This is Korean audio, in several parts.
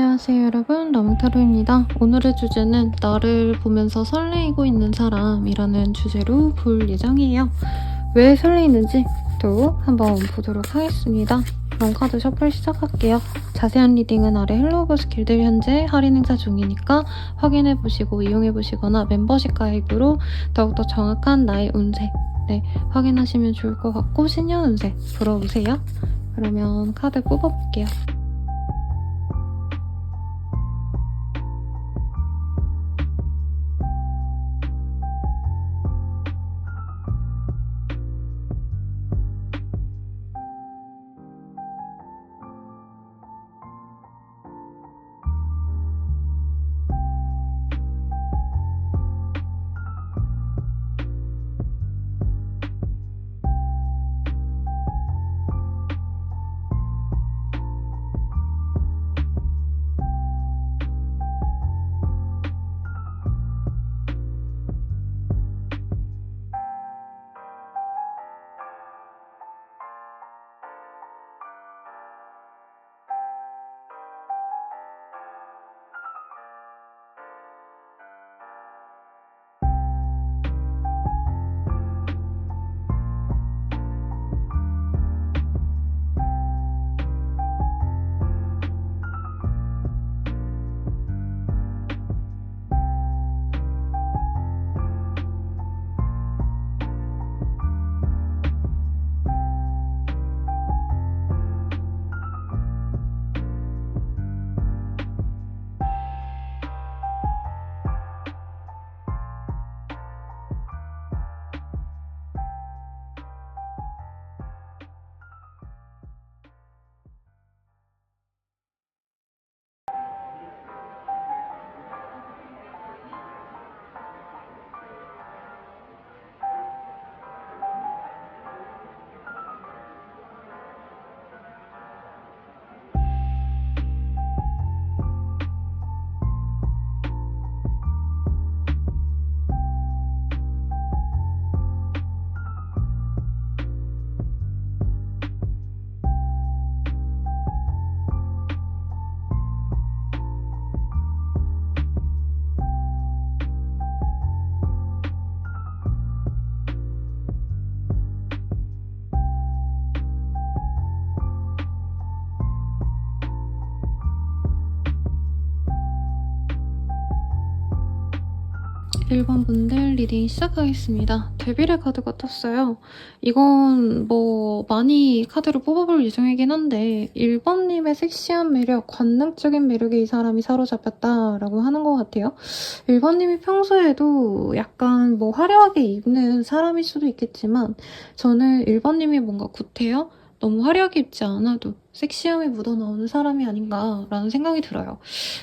안녕하세요 여러분, 러몽타로입니다. 오늘의 주제는 나를 보면서 설레이고 있는 사람이라는 주제로 볼 예정이에요. 왜 설레이는지 또 한번 보도록 하겠습니다. 그럼 카드 셔플 시작할게요. 자세한 리딩은 아래 헬로우버스 길드 현재 할인 행사 중이니까 확인해보시고 이용해보시거나 멤버십 가입으로 더욱더 정확한 나의 운세 확인하시면 좋을 것 같고, 신년 운세 불어보세요. 그러면 카드 뽑아볼게요. 1번 분들 리딩 시작하겠습니다. 데빌의 카드가 떴어요. 이건 뭐 많이 카드를 뽑아볼 예정이긴 한데 1번님의 섹시한 매력, 관능적인 매력에 이 사람이 사로잡혔다라고 하는 것 같아요. 1번님이 평소에도 약간 뭐 화려하게 입는 사람일 수도 있겠지만 저는 1번님이 뭔가 구태여 너무 화려하게 입지 않아도 섹시함이 묻어나오는 사람이 아닌가라는 생각이 들어요.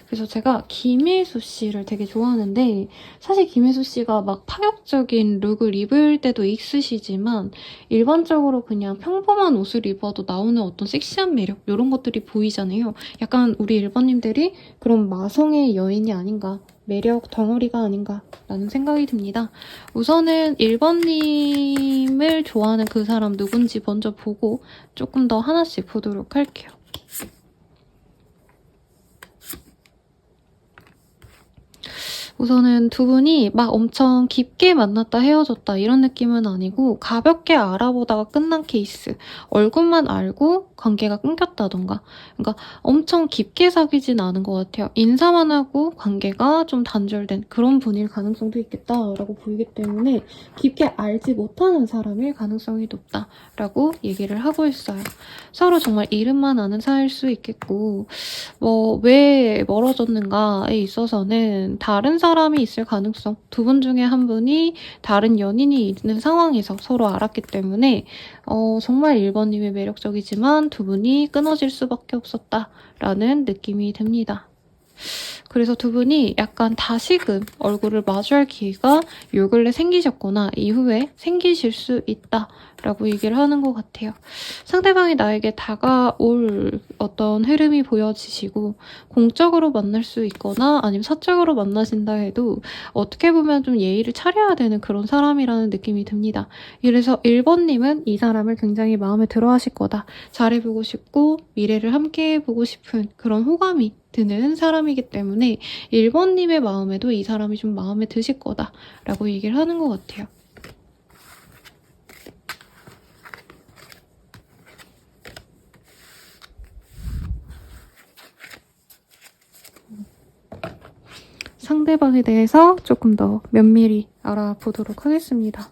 그래서 제가 김혜수 씨를 되게 좋아하는데, 사실 김혜수 씨가 막 파격적인 룩을 입을 때도 있으시지만 일반적으로 그냥 평범한 옷을 입어도 나오는 어떤 섹시한 매력, 이런 것들이 보이잖아요. 약간 우리 일반님들이 그런 마성의 여인이 아닌가, 매력 덩어리가 아닌가라는 생각이 듭니다. 우선은 1번님을 좋아하는 그 사람 누군지 먼저 보고 조금 더 하나씩 보도록 할게요. 우선은 두 분이 막 엄청 깊게 만났다 헤어졌다 이런 느낌은 아니고 가볍게 알아보다가 끝난 케이스. 얼굴만 알고 관계가 끊겼다던가. 그러니까 엄청 깊게 사귀진 않은 것 같아요. 인사만 하고 관계가 좀 단절된 그런 분일 가능성도 있겠다라고 보이기 때문에 깊게 알지 못하는 사람일 가능성이 높다라고 얘기를 하고 있어요. 서로 정말 이름만 아는 사이일 수 있겠고, 뭐 왜 멀어졌는가에 있어서는 다른 사람이 있을 가능성, 두 분 중에 한 분이 다른 연인이 있는 상황에서 서로 알았기 때문에 정말 1번님이 매력적이지만 두 분이 끊어질 수밖에 없었다라는 느낌이 듭니다. 그래서 두 분이 약간 다시금 얼굴을 마주할 기회가 요 근래 생기셨거나 이후에 생기실 수 있다라고 얘기를 하는 것 같아요. 상대방이 나에게 다가올 어떤 흐름이 보여지시고 공적으로 만날 수 있거나 아니면 사적으로 만나신다 해도 어떻게 보면 좀 예의를 차려야 되는 그런 사람이라는 느낌이 듭니다. 그래서 1번님은 이 사람을 굉장히 마음에 들어 하실 거다. 잘해보고 싶고 미래를 함께 해보고 싶은 그런 호감이 드는 사람이기 때문에 1번님의 마음에도 이 사람이 좀 마음에 드실 거다라고 얘기를 하는 것 같아요. 상대방에 대해서 조금 더 면밀히 알아보도록 하겠습니다.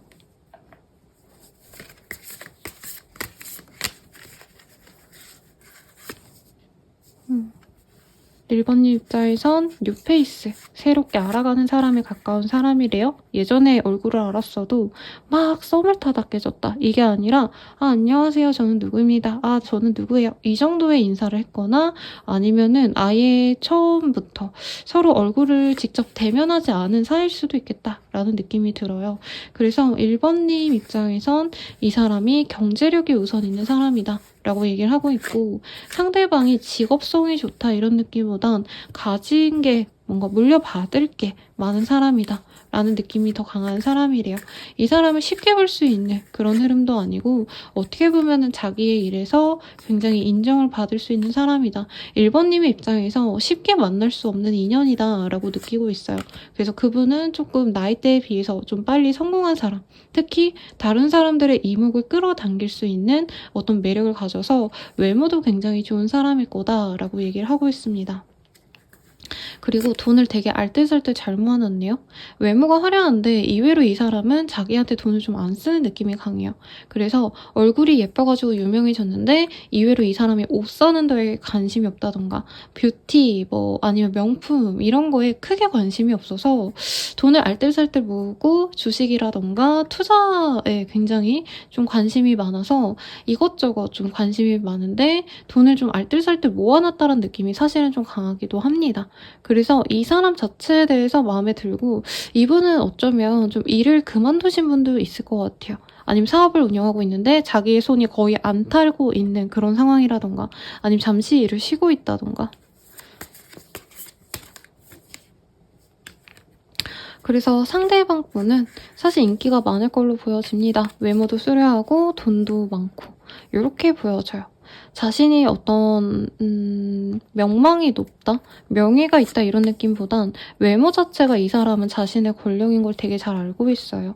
1번님 입장에선 뉴페이스, 새롭게 알아가는 사람에 가까운 사람이래요. 예전에 얼굴을 알았어도 막 썸을 타다 깨졌다. 이게 아니라 안녕하세요. 저는 누구입니다. 저는 누구예요. 이 정도의 인사를 했거나 아니면은 아예 처음부터 서로 얼굴을 직접 대면하지 않은 사이일 수도 있겠다라는 느낌이 들어요. 그래서 1번님 입장에선 이 사람이 경제력이 우선 있는 사람이다. 라고 얘기를 하고 있고, 상대방이 직업성이 좋다 이런 느낌보단 가진 게 뭔가 물려받을 게 많은 사람이다 라는 느낌이 더 강한 사람이래요. 이 사람을 쉽게 볼 수 있는 그런 흐름도 아니고 어떻게 보면은 자기의 일에서 굉장히 인정을 받을 수 있는 사람이다. 1번님의 입장에서 쉽게 만날 수 없는 인연이다 라고 느끼고 있어요. 그래서 그분은 조금 나이대에 비해서 좀 빨리 성공한 사람, 특히 다른 사람들의 이목을 끌어당길 수 있는 어떤 매력을 가져서 외모도 굉장히 좋은 사람일 거다라고 얘기를 하고 있습니다. 그리고 돈을 되게 알뜰살뜰 잘 모아놨네요. 외모가 화려한데 의외로 이 사람은 자기한테 돈을 좀 안 쓰는 느낌이 강해요. 그래서 얼굴이 예뻐가지고 유명해졌는데 의외로 이 사람이 옷 사는 데에 관심이 없다던가 뷰티 뭐 아니면 명품 이런 거에 크게 관심이 없어서 돈을 알뜰살뜰 모으고 주식이라던가 투자에 굉장히 좀 관심이 많아서 이것저것 좀 관심이 많은데 돈을 좀 알뜰살뜰 모아놨다는 느낌이 사실은 좀 강하기도 합니다. 그래서 이 사람 자체에 대해서 마음에 들고 이분은 어쩌면 좀 일을 그만두신 분도 있을 것 같아요. 아니면 사업을 운영하고 있는데 자기의 손이 거의 안 탈고 있는 그런 상황이라던가 아니면 잠시 일을 쉬고 있다던가. 그래서 상대방 분은 사실 인기가 많을 걸로 보여집니다. 외모도 수려하고 돈도 많고 이렇게 보여져요. 자신이 어떤 명망이 높다, 명예가 있다 이런 느낌보단 외모 자체가 이 사람은 자신의 권력인 걸 되게 잘 알고 있어요.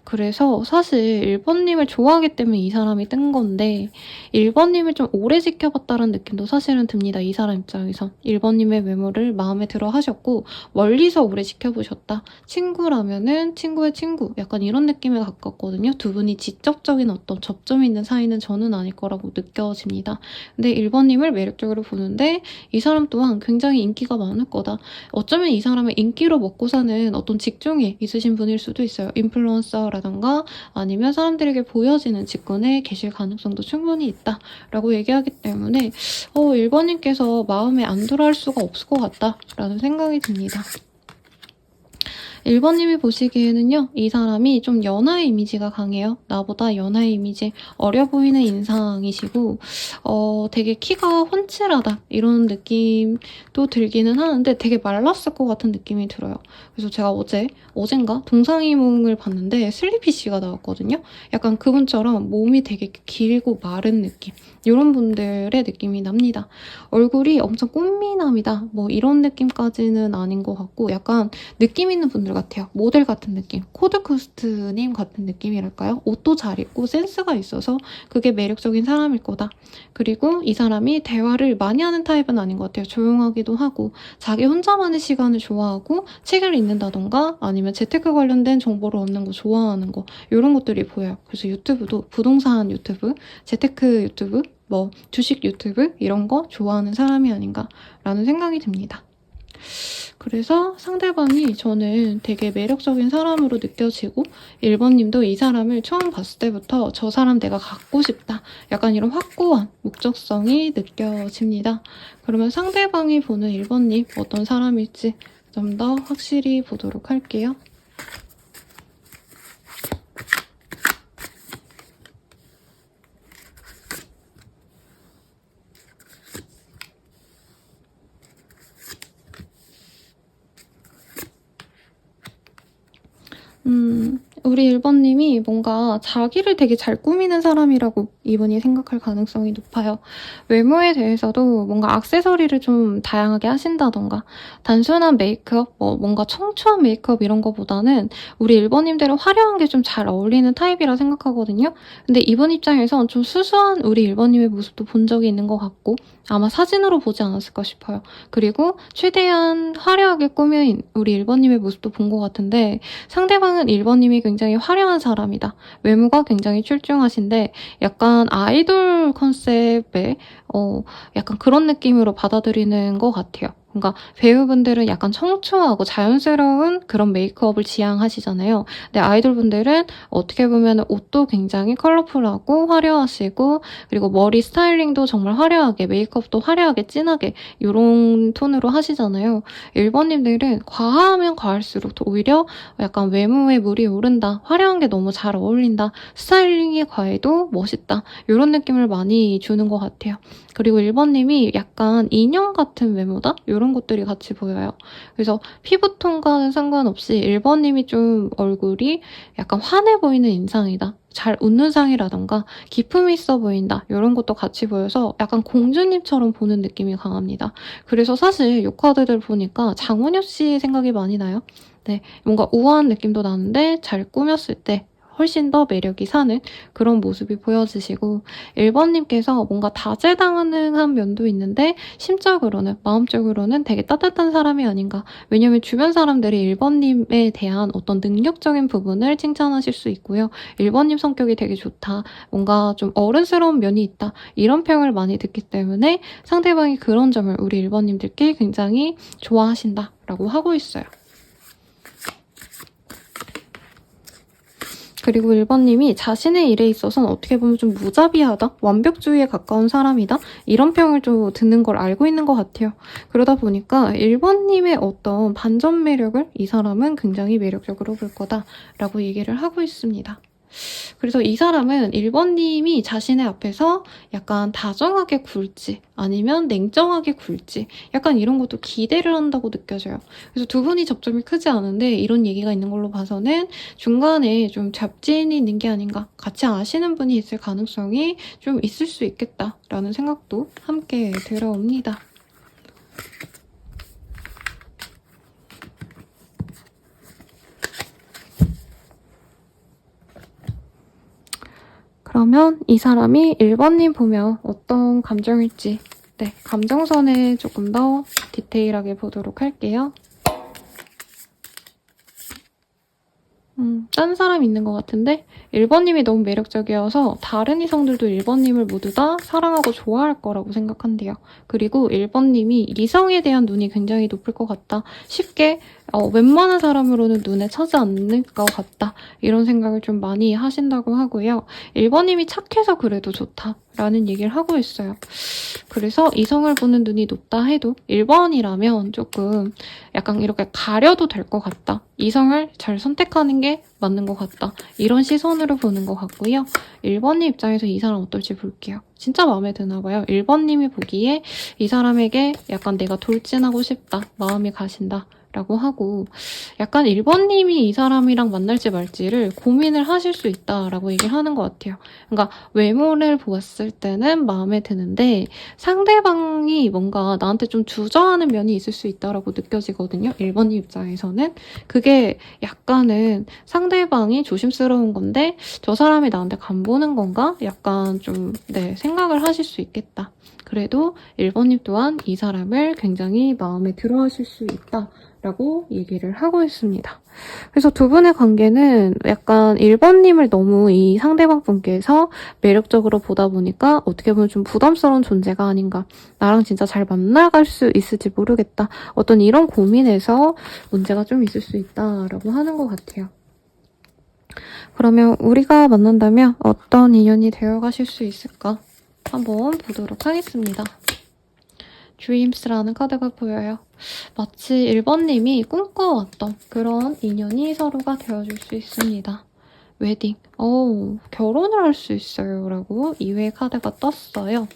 그래서 사실 1번님을 좋아하기 때문에 이 사람이 뜬 건데 1번님을 좀 오래 지켜봤다는 느낌도 사실은 듭니다. 이 사람 입장에선 1번님의 외모를 마음에 들어 하셨고 멀리서 오래 지켜보셨다. 친구라면은 친구의 친구 약간 이런 느낌에 가깝거든요. 두 분이 직접적인 어떤 접점이 있는 사이는 저는 아닐 거라고 느껴집니다. 근데 1번님을 매력적으로 보는데 이 사람 또한 굉장히 인기가 많을 거다. 어쩌면 이 사람은 인기로 먹고 사는 어떤 직종이 있으신 분일 수도 있어요. 인플루언서라던가 아니면 사람들에게 보여지는 직군에 계실 가능성도 충분히 있다라고 얘기하기 때문에 1번님께서 마음에 안 들어 할 수가 없을 것 같다라는 생각이 듭니다. 1번님이 보시기에는요, 이 사람이 좀 연하의 이미지가 강해요. 나보다 연하의 이미지, 어려 보이는 인상이시고, 되게 키가 훤칠하다, 이런 느낌도 들기는 하는데 되게 말랐을 것 같은 느낌이 들어요. 그래서 제가 어젠가 동상이몽을 봤는데 슬리피 씨가 나왔거든요. 약간 그분처럼 몸이 되게 길고 마른 느낌. 이런 분들의 느낌이 납니다. 얼굴이 엄청 꽃미남이다, 뭐 이런 느낌까지는 아닌 것 같고, 약간 느낌 있는 분들 같아요. 모델 같은 느낌, 코드쿠스트님 같은 느낌이랄까요? 옷도 잘 입고 센스가 있어서 그게 매력적인 사람일 거다. 그리고 이 사람이 대화를 많이 하는 타입은 아닌 것 같아요. 조용하기도 하고 자기 혼자만의 시간을 좋아하고 책을 읽는다던가 아니면 재테크 관련된 정보를 얻는 거 좋아하는 거 이런 것들이 보여요. 그래서 유튜브도 부동산 유튜브, 재테크 유튜브, 뭐 주식 유튜브 이런 거 좋아하는 사람이 아닌가라는 생각이 듭니다. 그래서 상대방이 저는 되게 매력적인 사람으로 느껴지고 1번님도 이 사람을 처음 봤을 때부터 저 사람 내가 갖고 싶다. 약간 이런 확고한 목적성이 느껴집니다. 그러면 상대방이 보는 1번님 어떤 사람일지 좀 더 확실히 보도록 할게요. 우리 1번님이 뭔가 자기를 되게 잘 꾸미는 사람이라고 이분이 생각할 가능성이 높아요. 외모에 대해서도 뭔가 액세서리를 좀 다양하게 하신다던가 단순한 메이크업, 뭔가 청초한 메이크업 이런 거보다는 우리 1번님들은 화려한 게 좀 잘 어울리는 타입이라 생각하거든요. 근데 이분 입장에선 좀 수수한 우리 1번님의 모습도 본 적이 있는 것 같고 아마 사진으로 보지 않았을까 싶어요. 그리고 최대한 화려하게 꾸민 우리 1번님의 모습도 본 것 같은데 상대방은 1번님이 굉장히 화려한 사람이다. 외모가 굉장히 출중하신데 약간 아이돌 컨셉의 약간 그런 느낌으로 받아들이는 것 같아요. 그러니까 배우분들은 약간 청초하고 자연스러운 그런 메이크업을 지향하시잖아요. 근데 아이돌분들은 어떻게 보면 옷도 굉장히 컬러풀하고 화려하시고 그리고 머리 스타일링도 정말 화려하게 메이크업도 화려하게 진하게 이런 톤으로 하시잖아요. 1번님들은 과하면 과할수록 오히려 약간 외모에 물이 오른다. 화려한 게 너무 잘 어울린다. 스타일링이 과해도 멋있다. 이런 느낌을 많이 주는 것 같아요. 그리고 1번님이 약간 인형 같은 외모다? 이런 것들이 같이 보여요. 그래서 피부톤과는 상관없이 1번님이 좀 얼굴이 약간 환해 보이는 인상이다. 잘 웃는 상이라던가 기품이 있어 보인다. 이런 것도 같이 보여서 약간 공주님처럼 보는 느낌이 강합니다. 그래서 사실 이 카드들 보니까 장원효 씨 생각이 많이 나요. 네, 뭔가 우아한 느낌도 나는데 잘 꾸몄을 때 훨씬 더 매력이 사는 그런 모습이 보여지시고 1번님께서 뭔가 다재다능한 면도 있는데 심적으로는 마음적으로는 되게 따뜻한 사람이 아닌가. 왜냐면 주변 사람들이 1번님에 대한 어떤 능력적인 부분을 칭찬하실 수 있고요. 1번님 성격이 되게 좋다. 뭔가 좀 어른스러운 면이 있다. 이런 평을 많이 듣기 때문에 상대방이 그런 점을 우리 1번님들께 굉장히 좋아하신다라고 하고 있어요. 그리고 1번님이 자신의 일에 있어서는 어떻게 보면 좀 무자비하다? 완벽주의에 가까운 사람이다? 이런 평을 좀 듣는 걸 알고 있는 것 같아요. 그러다 보니까 1번님의 어떤 반전 매력을 이 사람은 굉장히 매력적으로 볼 거다라고 얘기를 하고 있습니다. 그래서 이 사람은 1번님이 자신의 앞에서 약간 다정하게 굴지 아니면 냉정하게 굴지 약간 이런 것도 기대를 한다고 느껴져요. 그래서 두 분이 접점이 크지 않은데 이런 얘기가 있는 걸로 봐서는 중간에 좀 잡지인이 있는 게 아닌가 같이 아시는 분이 있을 가능성이 좀 있을 수 있겠다라는 생각도 함께 들어옵니다. 그러면 이 사람이 1번님 보면 어떤 감정일지 감정선을 조금 더 디테일하게 보도록 할게요. 딴 사람 있는 것 같은데 1번님이 너무 매력적이어서 다른 이성들도 1번님을 모두 다 사랑하고 좋아할 거라고 생각한대요. 그리고 1번님이 이성에 대한 눈이 굉장히 높을 것 같다. 쉽게 웬만한 사람으로는 눈에 차지 않는 것 같다. 이런 생각을 좀 많이 하신다고 하고요. 1번님이 착해서 그래도 좋다라는 얘기를 하고 있어요. 그래서 이성을 보는 눈이 높다 해도 1번이라면 조금 약간 이렇게 가려도 될 것 같다. 이성을 잘 선택하는 게 맞는 것 같다. 이런 시선으로 보는 것 같고요. 1번님 입장에서 이 사람 어떨지 볼게요. 진짜 마음에 드나 봐요. 1번님이 보기에 이 사람에게 약간 내가 돌진하고 싶다. 마음이 가신다. 라고 하고 약간 1번님이 이 사람이랑 만날지 말지를 고민을 하실 수 있다라고 얘기를 하는 것 같아요. 그러니까 외모를 보았을 때는 마음에 드는데 상대방이 뭔가 나한테 좀 주저하는 면이 있을 수 있다라고 느껴지거든요. 1번님 입장에서는 그게 약간은 상대방이 조심스러운 건데 저 사람이 나한테 간보는 건가? 약간 좀 생각을 하실 수 있겠다. 그래도 1번님 또한 이 사람을 굉장히 마음에 들어 하실 수 있다. 라고 얘기를 하고 있습니다. 그래서 두 분의 관계는 약간 1번님을 너무 이 상대방 분께서 매력적으로 보다 보니까 어떻게 보면 좀 부담스러운 존재가 아닌가. 나랑 진짜 잘 만나갈 수 있을지 모르겠다. 어떤 이런 고민에서 문제가 좀 있을 수 있다라고 하는 것 같아요. 그러면 우리가 만난다면 어떤 인연이 되어가실 수 있을까? 한번 보도록 하겠습니다. Dreams라는 카드가 보여요. 마치 1번님이 꿈꿔왔던 그런 인연이 서로가 되어줄 수 있습니다. 웨딩. 결혼을 할 수 있어요. 라고 2회 카드가 떴어요.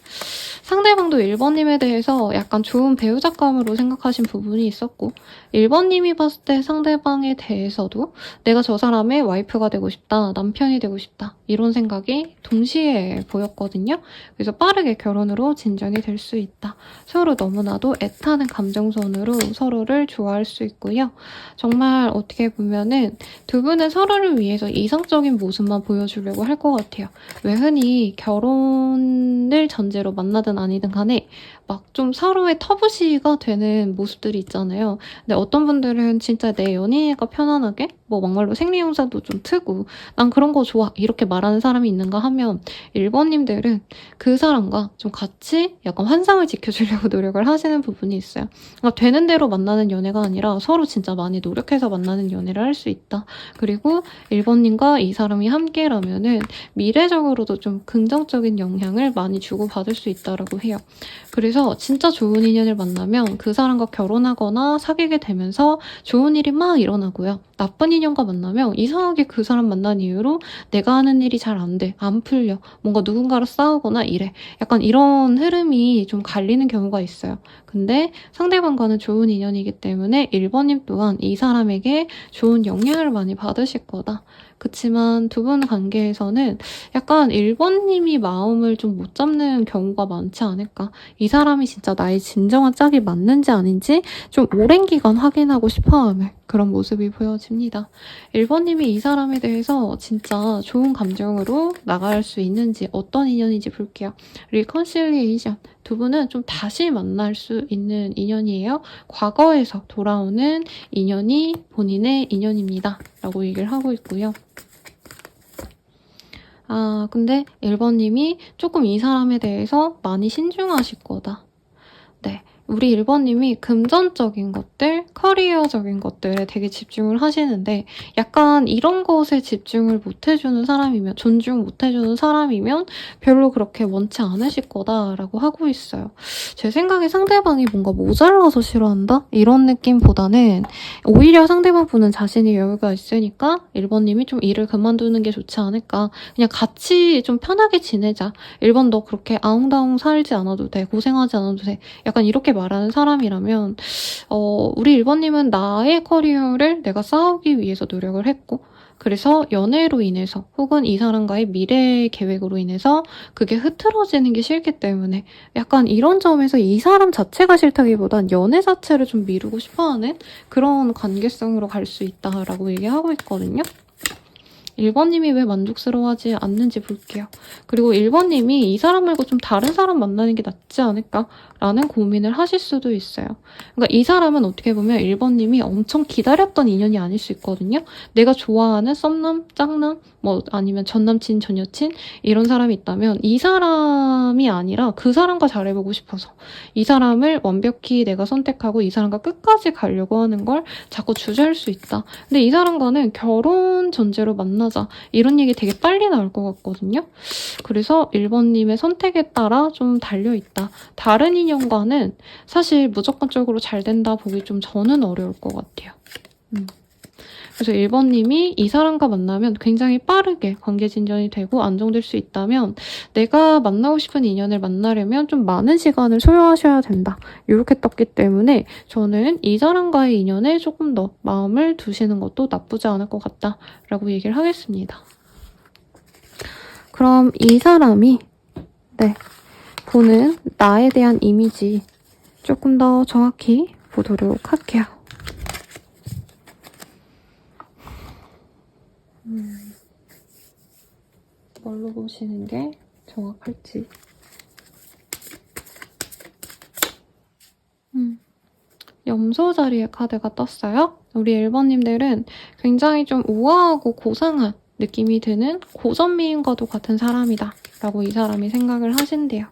상대방도 1번님에 대해서 약간 좋은 배우자감으로 생각하신 부분이 있었고 1번님이 봤을 때 상대방에 대해서도 내가 저 사람의 와이프가 되고 싶다, 남편이 되고 싶다 이런 생각이 동시에 보였거든요. 그래서 빠르게 결혼으로 진전이 될 수 있다. 서로 너무나도 애타는 감정선으로 서로를 좋아할 수 있고요. 정말 어떻게 보면은 두 분은 서로를 위해서 이상적인 모습만 보여주려고 할 것 같아요. 왜 흔히 결혼을 전제로 만나든 아니든 간에 막 좀 서로의 터부시가 되는 모습들이 있잖아요. 근데 어떤 분들은 진짜 내 연인이니까 편안하게 뭐 막말로 생리용사도 좀 트고 난 그런 거 좋아 이렇게 말하는 사람이 있는가 하면 1번님들은 그 사람과 좀 같이 약간 환상을 지켜주려고 노력을 하시는 부분이 있어요. 그러니까 되는 대로 만나는 연애가 아니라 서로 진짜 많이 노력해서 만나는 연애를 할 수 있다. 그리고 1번님과 이 사람이 함께라면은 미래적으로도 좀 긍정적인 영향을 많이 주고받을 수 있다라고 해요. 그래서 진짜 좋은 인연을 만나면 그 사람과 결혼하거나 사귀게 되면서 좋은 일이 막 일어나고요. 나쁜 인연과 만나면 이상하게 그 사람 만난 이후로 내가 하는 일이 잘 안 돼, 안 풀려, 뭔가 누군가로 싸우거나 이래. 약간 이런 흐름이 좀 갈리는 경우가 있어요. 근데 상대방과는 좋은 인연이기 때문에 1번님 또한 이 사람에게 좋은 영향을 많이 받으실 거다. 그치만 두 분 관계에서는 약간 1번님이 마음을 좀 못 잡는 경우가 많지 않을까. 이 사람이 진짜 나의 진정한 짝이 맞는지 아닌지 좀 오랜 기간 확인하고 싶어하는 그런 모습이 보여집니다. 1번님이 이 사람에 대해서 진짜 좋은 감정으로 나갈 수 있는지 어떤 인연인지 볼게요. 리컨실리에이션. 두 분은 좀 다시 만날 수 있는 인연이에요. 과거에서 돌아오는 인연이 본인의 인연입니다. 라고 얘기를 하고 있고요. 근데 1번님이 조금 이 사람에 대해서 많이 신중하실 거다. 네. 우리 1번님이 금전적인 것들, 커리어적인 것들에 되게 집중을 하시는데 약간 이런 것에 집중을 못 해주는 사람이면, 존중 못 해주는 사람이면 별로 그렇게 원치 않으실 거다라고 하고 있어요. 제 생각에 상대방이 뭔가 모자라서 싫어한다? 이런 느낌보다는 오히려 상대방 분은 자신이 여유가 있으니까 1번님이 좀 일을 그만두는 게 좋지 않을까. 그냥 같이 좀 편하게 지내자. 1번 너 그렇게 아웅다웅 살지 않아도 돼. 고생하지 않아도 돼. 약간 이렇게 말하는 사람이라면 우리 1번님은 나의 커리어를 내가 쌓기 위해서 노력을 했고 그래서 연애로 인해서 혹은 이 사람과의 미래 계획으로 인해서 그게 흐트러지는 게 싫기 때문에 약간 이런 점에서 이 사람 자체가 싫다기보단 연애 자체를 좀 미루고 싶어하는 그런 관계성으로 갈 수 있다라고 얘기하고 있거든요. 1번님이 왜 만족스러워하지 않는지 볼게요. 그리고 1번님이 이 사람 말고 좀 다른 사람 만나는 게 낫지 않을까라는 고민을 하실 수도 있어요. 그러니까 이 사람은 어떻게 보면 1번님이 엄청 기다렸던 인연이 아닐 수 있거든요. 내가 좋아하는 썸남, 짝남, 뭐 아니면 전남친, 전여친 이런 사람이 있다면 이 사람이 아니라 그 사람과 잘해보고 싶어서 이 사람을 완벽히 내가 선택하고 이 사람과 끝까지 가려고 하는 걸 자꾸 주저할 수 있다. 근데 이 사람과는 결혼 전제로 만나자 이런 얘기 되게 빨리 나올 것 같거든요. 그래서 1번님의 선택에 따라 좀 달려있다. 다른 인연과는 사실 무조건적으로 잘 된다 보기 좀 저는 어려울 것 같아요. 그래서 1번님이 이 사람과 만나면 굉장히 빠르게 관계 진전이 되고 안정될 수 있다면 내가 만나고 싶은 인연을 만나려면 좀 많은 시간을 소요하셔야 된다. 이렇게 떴기 때문에 저는 이 사람과의 인연에 조금 더 마음을 두시는 것도 나쁘지 않을 것 같다라고 얘기를 하겠습니다. 그럼 이 사람이 보는 나에 대한 이미지 조금 더 정확히 보도록 할게요. 뭘로 보시는 게 정확할지. 염소 자리의 카드가 떴어요. 우리 1번님들은 굉장히 좀 우아하고 고상한 느낌이 드는 고전미인과도 같은 사람이다 라고 이 사람이 생각을 하신대요.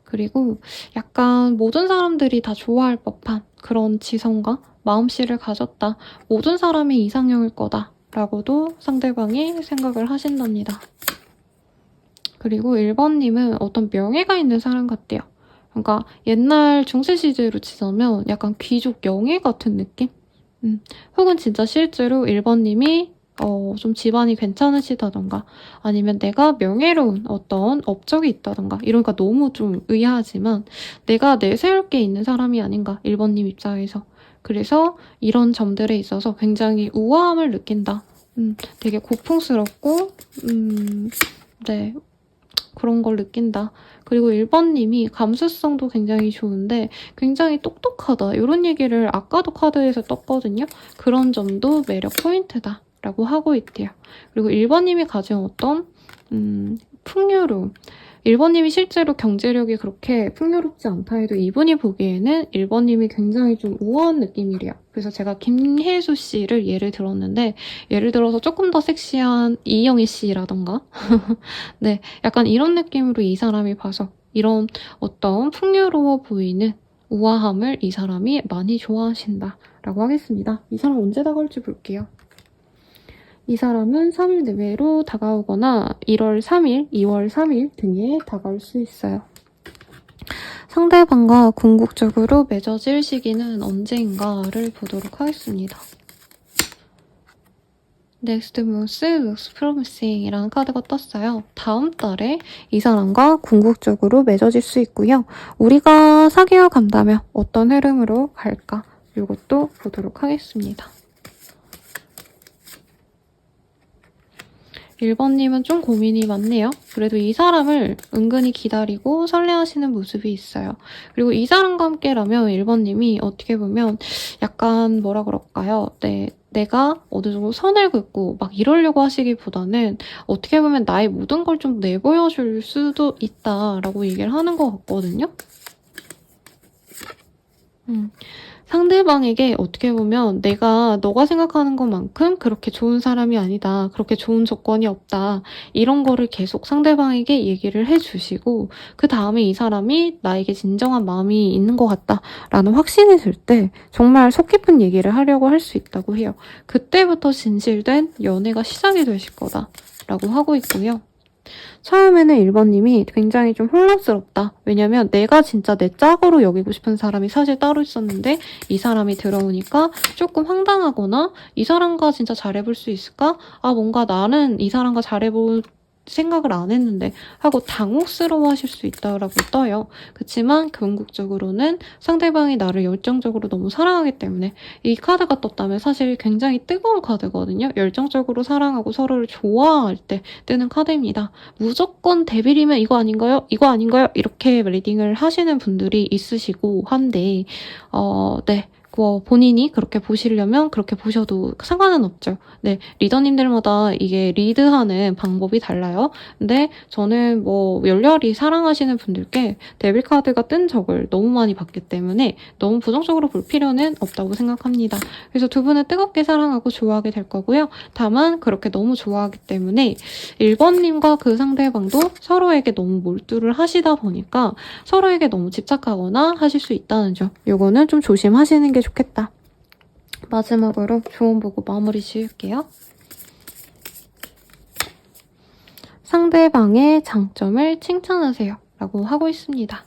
그리고 약간 모든 사람들이 다 좋아할 법한 그런 지성과 마음씨를 가졌다. 모든 사람이 이상형일 거다 라고도 상대방이 생각을 하신답니다. 그리고 1번님은 어떤 명예가 있는 사람 같대요. 그러니까 옛날 중세 시대로 치자면 약간 귀족 영예 같은 느낌? 혹은 진짜 실제로 1번님이 좀 집안이 괜찮으시다던가 아니면 내가 명예로운 어떤 업적이 있다던가 이러니까 너무 좀 의아하지만 내가 내세울 게 있는 사람이 아닌가 1번님 입장에서. 그래서 이런 점들에 있어서 굉장히 우아함을 느낀다. 되게 고풍스럽고 네, 그런 걸 느낀다. 그리고 1번님이 감수성도 굉장히 좋은데 굉장히 똑똑하다. 이런 얘기를 아까도 카드에서 떴거든요. 그런 점도 매력 포인트다. 라고 하고 있대요. 그리고 1번님이 가진 어떤 풍요로움. 1번님이 실제로 경제력이 그렇게 풍요롭지 않다 해도 이분이 보기에는 1번님이 굉장히 좀 우아한 느낌이래요. 그래서 제가 김혜수 씨를 예를 들었는데 예를 들어서 조금 더 섹시한 이영애 씨라던가 네, 약간 이런 느낌으로 이 사람이 봐서 이런 어떤 풍요로워 보이는 우아함을 이 사람이 많이 좋아하신다 라고 하겠습니다. 이 사람 언제 다가올지 볼게요. 이 사람은 3일 내외로 다가오거나 1월 3일, 2월 3일 등에 다가올 수 있어요. 상대방과 궁극적으로 맺어질 시기는 언제인가를 보도록 하겠습니다. Next Month Looks Promising 이라는 카드가 떴어요. 다음 달에 이 사람과 궁극적으로 맺어질 수 있고요. 우리가 사귀어 간다면 어떤 흐름으로 갈까? 이것도 보도록 하겠습니다. 1번님은 좀 고민이 많네요. 그래도 이 사람을 은근히 기다리고 설레하시는 모습이 있어요. 그리고 이 사람과 함께라면 1번님이 어떻게 보면 약간 뭐라 그럴까요? 내가 어느 정도 선을 긋고 막 이러려고 하시기보다는 어떻게 보면 나의 모든 걸 좀 내보여줄 수도 있다라고 얘기를 하는 것 같거든요. 상대방에게 어떻게 보면 내가 너가 생각하는 것만큼 그렇게 좋은 사람이 아니다. 그렇게 좋은 조건이 없다. 이런 거를 계속 상대방에게 얘기를 해주시고 그 다음에 이 사람이 나에게 진정한 마음이 있는 것 같다라는 확신이 들 때 정말 속 깊은 얘기를 하려고 할 수 있다고 해요. 그때부터 진실된 연애가 시작이 되실 거다라고 하고 있고요. 처음에는 1번님이 굉장히 좀 혼란스럽다. 왜냐면 내가 진짜 내 짝으로 여기고 싶은 사람이 사실 따로 있었는데 이 사람이 들어오니까 조금 황당하거나 이 사람과 진짜 잘해볼 수 있을까? 뭔가 나는 이 사람과 잘해볼 생각을 안 했는데 하고 당혹스러워 하실 수 있다라고 떠요. 그치만 궁극적으로는 상대방이 나를 열정적으로 너무 사랑하기 때문에 이 카드가 떴다면 사실 굉장히 뜨거운 카드거든요. 열정적으로 사랑하고 서로를 좋아할 때 뜨는 카드입니다. 무조건 데빌이면 이거 아닌가요? 이거 아닌가요? 이렇게 리딩을 하시는 분들이 있으시고 한데 네. 본인이 그렇게 보시려면 그렇게 보셔도 상관은 없죠. 네, 리더님들마다 이게 리드하는 방법이 달라요. 근데 저는 열렬히 사랑하시는 분들께 데빌 카드가 뜬 적을 너무 많이 봤기 때문에 너무 부정적으로 볼 필요는 없다고 생각합니다. 그래서 두 분은 뜨겁게 사랑하고 좋아하게 될 거고요. 다만 그렇게 너무 좋아하기 때문에 1번님과 그 상대방도 서로에게 너무 몰두를 하시다 보니까 서로에게 너무 집착하거나 하실 수 있다는 점. 요거는 좀 조심하시는 게 좋겠다. 마지막으로 조언 보고 마무리 지을게요. 상대방의 장점을 칭찬하세요. 라고 하고 있습니다.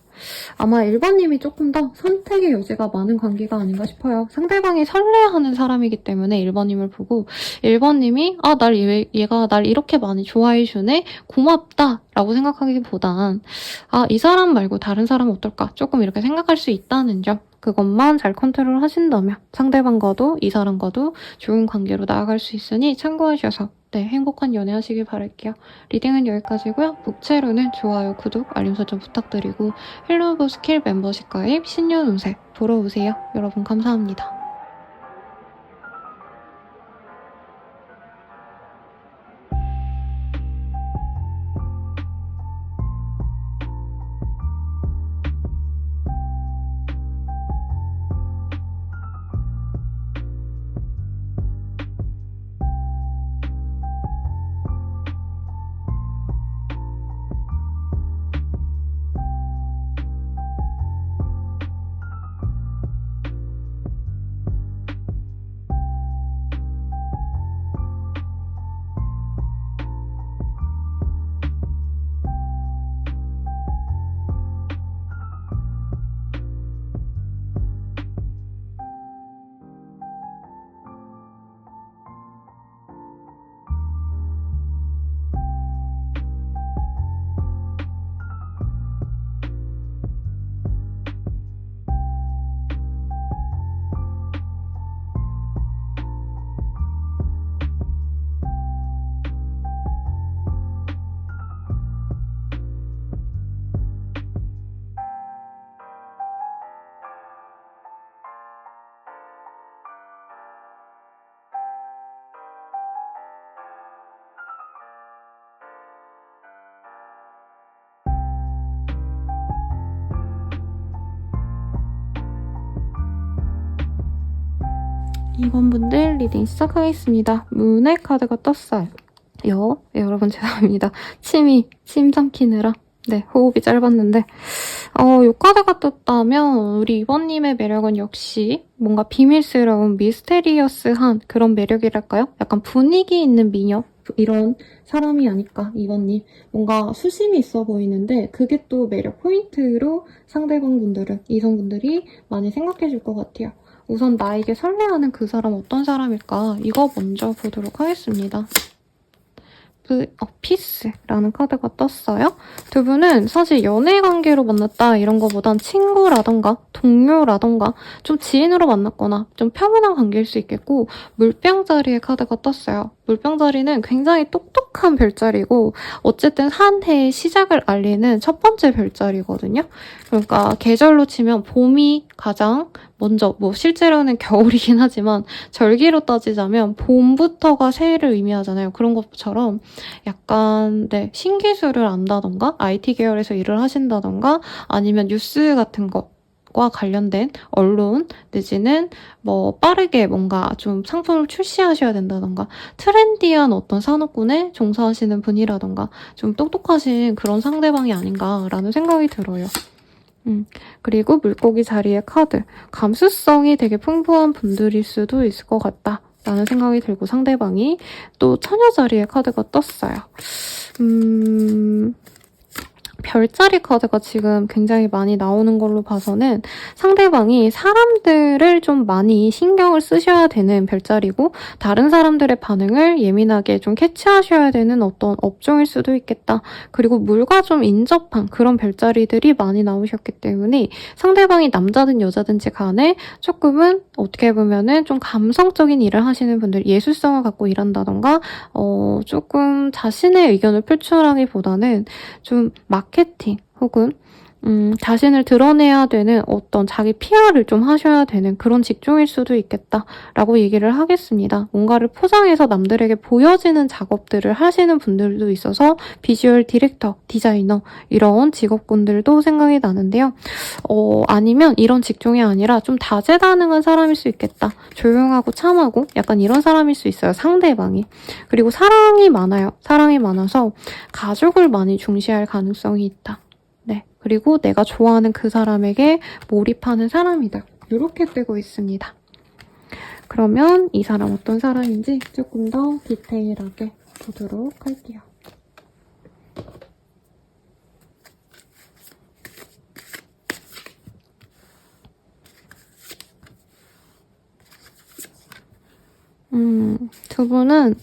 아마 1번님이 조금 더 선택의 여지가 많은 관계가 아닌가 싶어요. 상대방이 설레하는 사람이기 때문에 1번님을 보고 1번님이 얘가 날 이렇게 많이 좋아해주네? 고맙다! 라고 생각하기보단 이 사람 말고 다른 사람은 어떨까? 조금 이렇게 생각할 수 있다는 점. 그것만 잘 컨트롤 하신다면 상대방과도 이 사람과도 좋은 관계로 나아갈 수 있으니 참고하셔서 행복한 연애 하시길 바랄게요. 리딩은 여기까지고요. 복채로는 좋아요, 구독, 알림 설정 부탁드리고 헬로우 스킬 멤버십 가입, 신년 운세 보러 오세요. 여러분 감사합니다. 2번 분들 리딩 시작하겠습니다. 문의 카드가 떴어요. 여러분 죄송합니다. 침 삼키느라 호흡이 짧았는데 요 카드가 떴다면 우리 2번님의 매력은 역시 뭔가 비밀스러운 미스테리어스한 그런 매력이랄까요? 약간 분위기 있는 미녀 이런 사람이 아닐까 2번님. 뭔가 수심이 있어 보이는데 그게 또 매력 포인트로 상대방 분들은 이성분들이 많이 생각해 줄 것 같아요. 우선 나에게 설레하는 그 사람 어떤 사람일까? 이거 먼저 보도록 하겠습니다. 피스라는 카드가 떴어요. 두 분은 사실 연애 관계로 만났다 이런 거보단 친구라던가 동료라던가 좀 지인으로 만났거나 좀 평온한 관계일 수 있겠고, 물병자리의 카드가 떴어요. 물병자리는 굉장히 똑똑한 별자리고 어쨌든 한 해의 시작을 알리는 첫 번째 별자리거든요. 그러니까 계절로 치면 봄이 가장 먼저, 실제로는 겨울이긴 하지만 절기로 따지자면 봄부터가 새해를 의미하잖아요. 그런 것처럼 약간 신기술을 안다던가 IT 계열에서 일을 하신다던가 아니면 뉴스 같은 것과 관련된 언론 내지는 빠르게 뭔가 좀 상품을 출시하셔야 된다던가 트렌디한 어떤 산업군에 종사하시는 분이라던가 좀 똑똑하신 그런 상대방이 아닌가라는 생각이 들어요. 그리고 물고기 자리의 카드. 감수성이 되게 풍부한 분들일 수도 있을 것 같다 라는 생각이 들고, 상대방이 또 처녀 자리의 카드가 떴어요. 별자리 카드가 지금 굉장히 많이 나오는 걸로 봐서는 상대방이 사람들을 좀 많이 신경을 쓰셔야 되는 별자리고 다른 사람들의 반응을 예민하게 좀 캐치하셔야 되는 어떤 업종일 수도 있겠다. 그리고 물과 좀 인접한 그런 별자리들이 많이 나오셨기 때문에 상대방이 남자든 여자든지 간에 조금은 어떻게 보면은 좀 감성적인 일을 하시는 분들, 예술성을 갖고 일한다던가 조금 자신의 의견을 표출하기보다는 좀 마케팅 혹은 자신을 드러내야 되는 어떤 자기 PR을 좀 하셔야 되는 그런 직종일 수도 있겠다라고 얘기를 하겠습니다. 뭔가를 포장해서 남들에게 보여지는 작업들을 하시는 분들도 있어서 비주얼 디렉터, 디자이너 이런 직업군들도 생각이 나는데요. 아니면 이런 직종이 아니라 좀 다재다능한 사람일 수 있겠다. 조용하고 참하고 약간 이런 사람일 수 있어요, 상대방이. 그리고 사랑이 많아요. 사랑이 많아서 가족을 많이 중시할 가능성이 있다. 그리고 내가 좋아하는 그 사람에게 몰입하는 사람이다. 이렇게 뜨고 있습니다. 그러면 이 사람 어떤 사람인지 조금 더 디테일하게 보도록 할게요. 두 분은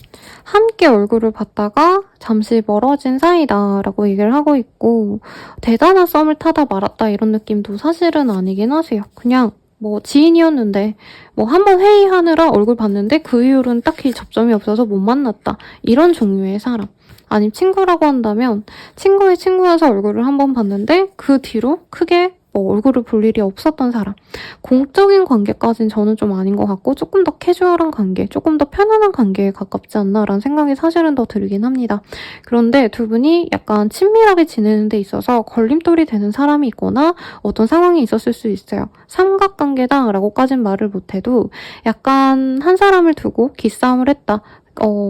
함께 얼굴을 봤다가 잠시 멀어진 사이다라고 얘기를 하고 있고, 대단한 썸을 타다 말았다 이런 느낌도 사실은 아니긴 하세요. 그냥 지인이었는데 한번 회의하느라 얼굴 봤는데 그 이후로는 딱히 접점이 없어서 못 만났다. 이런 종류의 사람. 아니면 친구라고 한다면 친구의 친구여서 얼굴을 한번 봤는데 그 뒤로 크게 얼굴을 볼 일이 없었던 사람. 공적인 관계까지는 저는 좀 아닌 것 같고 조금 더 캐주얼한 관계, 조금 더 편안한 관계에 가깝지 않나라는 생각이 사실은 더 들긴 합니다. 그런데 두 분이 약간 친밀하게 지내는 데 있어서 걸림돌이 되는 사람이 있거나 어떤 상황이 있었을 수 있어요. 삼각관계다라고까진 말을 못해도 약간 한 사람을 두고 기싸움을 했다.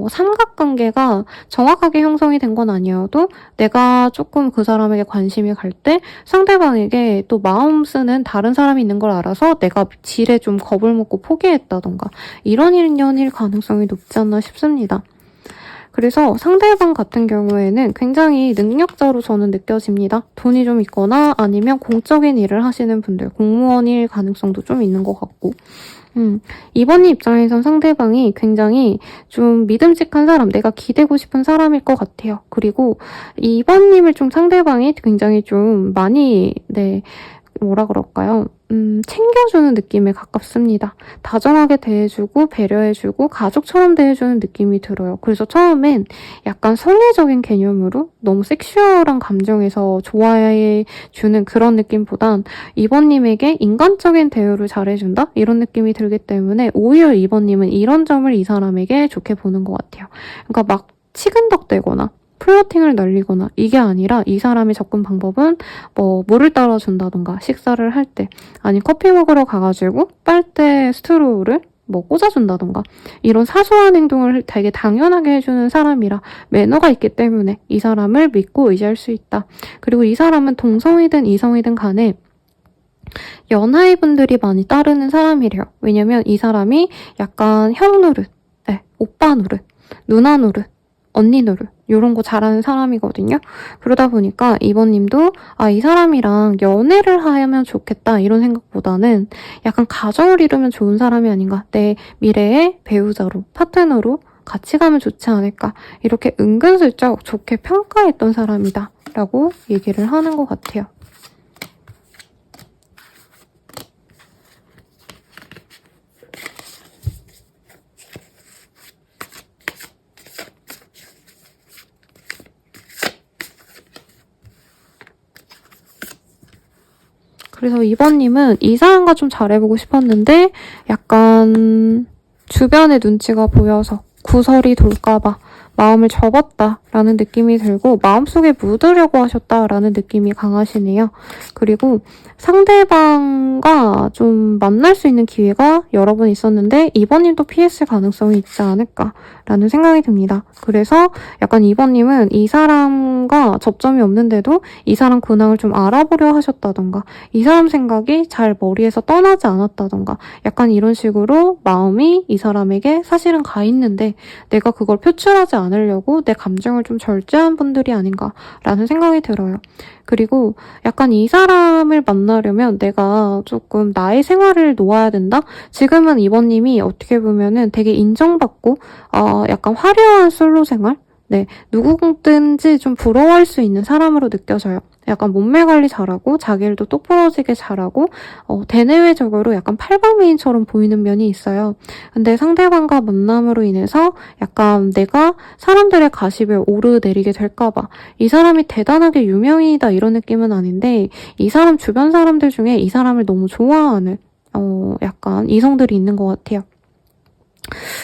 삼각관계가 정확하게 형성이 된 건 아니어도 내가 조금 그 사람에게 관심이 갈 때 상대방에게 또 마음 쓰는 다른 사람이 있는 걸 알아서 내가 질에 좀 겁을 먹고 포기했다던가 이런 인연일 가능성이 높지 않나 싶습니다. 그래서 상대방 같은 경우에는 굉장히 능력자로 저는 느껴집니다. 돈이 좀 있거나 아니면 공적인 일을 하시는 분들, 공무원일 가능성도 좀 있는 것 같고. 2번님 입장에선 상대방이 굉장히 좀 믿음직한 사람, 내가 기대고 싶은 사람일 것 같아요. 그리고 2번님을 좀 상대방이 굉장히 좀 많이 챙겨주는 느낌에 가깝습니다. 다정하게 대해주고 배려해주고 가족처럼 대해주는 느낌이 들어요. 그래서 처음엔 약간 성애적인 개념으로 너무 섹슈얼한 감정에서 좋아해주는 그런 느낌보단 2번님에게 인간적인 대우를 잘해준다? 이런 느낌이 들기 때문에 오히려 2번님은 이런 점을 이 사람에게 좋게 보는 것 같아요. 그러니까 막 치근덕대거나 플러팅을 날리거나 이게 아니라 이 사람의 접근 방법은 물을 따라준다던가 식사를 할 때 아니 커피 먹으러 가가지고 빨대 스트로우를 뭐 꽂아준다던가 이런 사소한 행동을 되게 당연하게 해주는 사람이라 매너가 있기 때문에 이 사람을 믿고 의지할 수 있다. 그리고 이 사람은 동성이든 이성이든 간에 연하의 분들이 많이 따르는 사람이래요. 왜냐면 이 사람이 약간 형 노릇, 네, 오빠 노릇, 누나 노릇, 언니 노릇 이런 거 잘하는 사람이거든요. 그러다 보니까 이번님도 이 사람이랑 연애를 하면 좋겠다 이런 생각보다는 약간 가정을 이루면 좋은 사람이 아닌가, 내 미래의 배우자로, 파트너로 같이 가면 좋지 않을까, 이렇게 은근슬쩍 좋게 평가했던 사람이다 라고 얘기를 하는 것 같아요. 그래서 2번님은 이 사람과 좀 잘해보고 싶었는데 약간 주변의 눈치가 보여서 구설이 돌까봐 마음을 접었다라는 느낌이 들고 마음속에 묻으려고 하셨다라는 느낌이 강하시네요. 그리고 상대방과 좀 만날 수 있는 기회가 여러 번 있었는데 2번님도 피했을 가능성이 있지 않을까라는 생각이 듭니다. 그래서 약간 2번님은 이 사람과 접점이 없는데도 이 사람 근황을 좀 알아보려 하셨다던가 이 사람 생각이 잘 머리에서 떠나지 않았다던가 약간 이런 식으로 마음이 이 사람에게 사실은 가 있는데 내가 그걸 표출하지 않으려고 내 감정을 좀 절제한 분들이 아닌가라는 생각이 들어요. 그리고 약간 이 사람을 만나려면 내가 조금 나의 생활을 놓아야 된다? 지금은 이번님이 어떻게 보면은 되게 인정받고 약간 화려한 솔로 생활? 네, 누구든지 좀 부러워할 수 있는 사람으로 느껴져요. 약간 몸매 관리 잘하고 자기 일도 똑부러지게 잘하고 대내외적으로 약간 팔방미인처럼 보이는 면이 있어요. 근데 상대방과 만남으로 인해서 약간 내가 사람들의 가십에 오르내리게 될까봐 이 사람이 대단하게 유명인이다 이런 느낌은 아닌데 이 사람 주변 사람들 중에 이 사람을 너무 좋아하는 약간 이성들이 있는 것 같아요.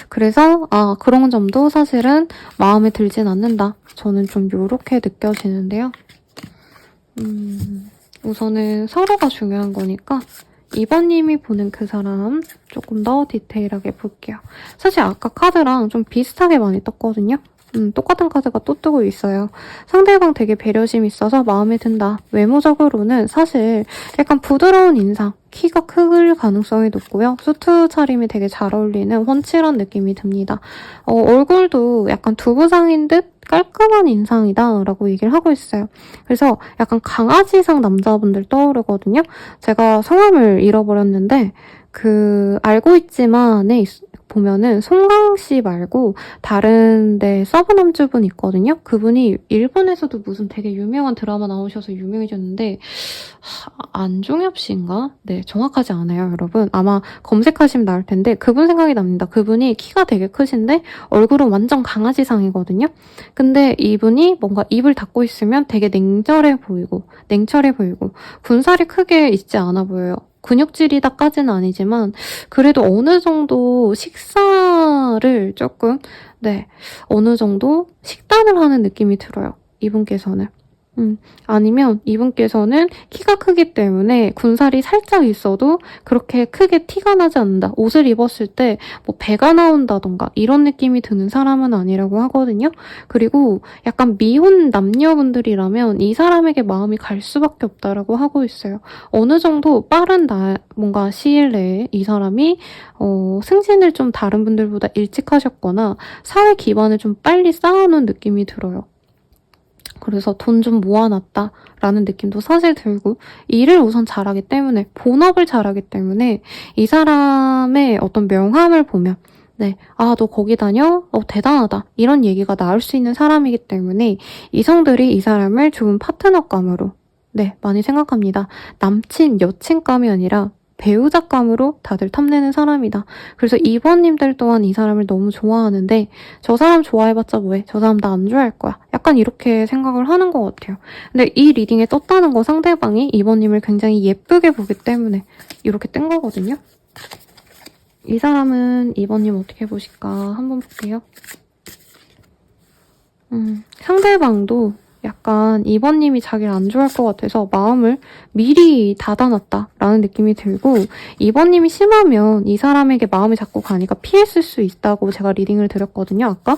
그래서 그런 점도 사실은 마음에 들진 않는다. 저는 좀 요렇게 느껴지는데요. 우선은 서로가 중요한 거니까 2번님이 보는 그 사람 조금 더 디테일하게 볼게요. 사실 아까 카드랑 좀 비슷하게 많이 떴거든요. 똑같은 카드가 또 뜨고 있어요. 상대방 되게 배려심 있어서 마음에 든다. 외모적으로는 사실 약간 부드러운 인상, 키가 클 가능성이 높고요. 수트 차림이 되게 잘 어울리는 훤칠한 느낌이 듭니다. 얼굴도 약간 두부상인 듯 깔끔한 인상이다 라고 얘기를 하고 있어요. 그래서 약간 강아지상 남자분들 떠오르거든요. 제가 성함을 잃어버렸는데 알고 있지만에 보면은 송강씨 말고 다른 데 서브남주분 있거든요. 그분이 일본에서도 무슨 되게 유명한 드라마 나오셔서 유명해졌는데 안종엽 씨인가? 네, 정확하지 않아요, 여러분. 아마 검색하시면 나올 텐데 그분 생각이 납니다. 그분이 키가 되게 크신데 얼굴은 완전 강아지상이거든요. 근데 이분이 뭔가 입을 닫고 있으면 되게 냉철해 보이고 군살이 크게 있지 않아 보여요. 근육질이다까지는 아니지만 그래도 어느 정도 식사를 조금 어느 정도 식단을 하는 느낌이 들어요. 이분께서는. 아니면 이분께서는 키가 크기 때문에 군살이 살짝 있어도 그렇게 크게 티가 나지 않는다. 옷을 입었을 때 뭐 배가 나온다던가 이런 느낌이 드는 사람은 아니라고 하거든요. 그리고 약간 미혼 남녀분들이라면 이 사람에게 마음이 갈 수밖에 없다라고 하고 있어요. 어느 정도 빠른 뭔가 시일 내에 이 사람이 승진을 좀 다른 분들보다 일찍 하셨거나 사회 기반을 좀 빨리 쌓아놓은 느낌이 들어요. 그래서 돈 좀 모아놨다라는 느낌도 사실 들고 일을 우선 잘하기 때문에 본업을 잘하기 때문에 이 사람의 어떤 명함을 보면 너 거기 다녀? 대단하다. 이런 얘기가 나올 수 있는 사람이기 때문에 이성들이 이 사람을 좋은 파트너감으로 많이 생각합니다. 남친, 여친감이 아니라 배우자감으로 다들 탐내는 사람이다. 그래서 2번님들 또한 이 사람을 너무 좋아하는데 저 사람 좋아해봤자 뭐해? 저 사람 나 안 좋아할 거야. 약간 이렇게 생각을 하는 것 같아요. 근데 이 리딩에 떴다는 거 상대방이 2번님을 굉장히 예쁘게 보기 때문에 이렇게 뜬 거거든요. 이 사람은 2번님 어떻게 보실까 한번 볼게요. 상대방도 약간 2번님이 자기를 안 좋아할 것 같아서 마음을 미리 닫아놨다라는 느낌이 들고 2번님이 심하면 이 사람에게 마음이 자꾸 가니까 피했을 수 있다고 제가 리딩을 드렸거든요, 아까.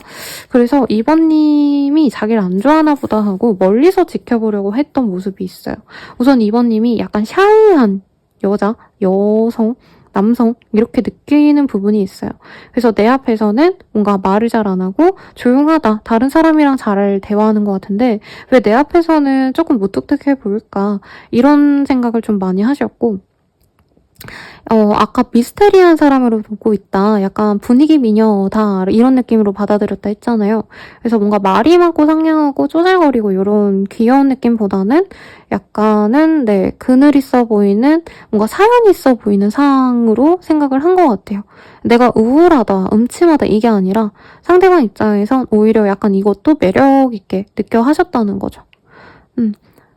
그래서 2번님이 자기를 안 좋아하나 보다 하고 멀리서 지켜보려고 했던 모습이 있어요. 우선 2번님이 약간 샤이한 여자, 여성, 남성 이렇게 느끼는 부분이 있어요. 그래서 내 앞에서는 뭔가 말을 잘 안 하고 조용하다. 다른 사람이랑 잘 대화하는 것 같은데 왜 내 앞에서는 조금 무뚝뚝해 보일까? 이런 생각을 좀 많이 하셨고 아까 미스테리한 사람으로 보고 있다. 약간 분위기 미녀다. 이런 느낌으로 받아들였다 했잖아요. 그래서 뭔가 말이 많고 상냥하고 쪼잘거리고 이런 귀여운 느낌보다는 약간은 그늘 있어 보이는 뭔가 사연이 있어 보이는 상으로 생각을 한 것 같아요. 내가 우울하다, 음침하다 이게 아니라 상대방 입장에선 오히려 약간 이것도 매력 있게 느껴 하셨다는 거죠.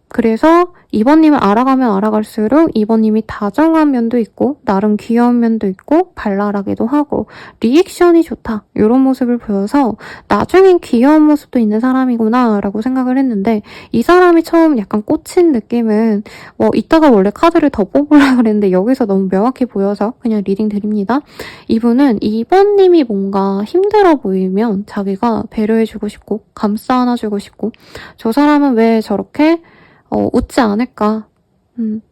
그래서 2번님을 알아가면 알아갈수록 2번님이 다정한 면도 있고 나름 귀여운 면도 있고 발랄하기도 하고 리액션이 좋다 이런 모습을 보여서 나중엔 귀여운 모습도 있는 사람이구나 라고 생각을 했는데 이 사람이 처음 약간 꽂힌 느낌은 이따가 원래 카드를 더 뽑으려고 그랬는데 여기서 너무 명확히 보여서 그냥 리딩 드립니다. 이분은 2번님이 뭔가 힘들어 보이면 자기가 배려해주고 싶고 감싸 안아주고 싶고 저 사람은 왜 저렇게 웃지 않을까?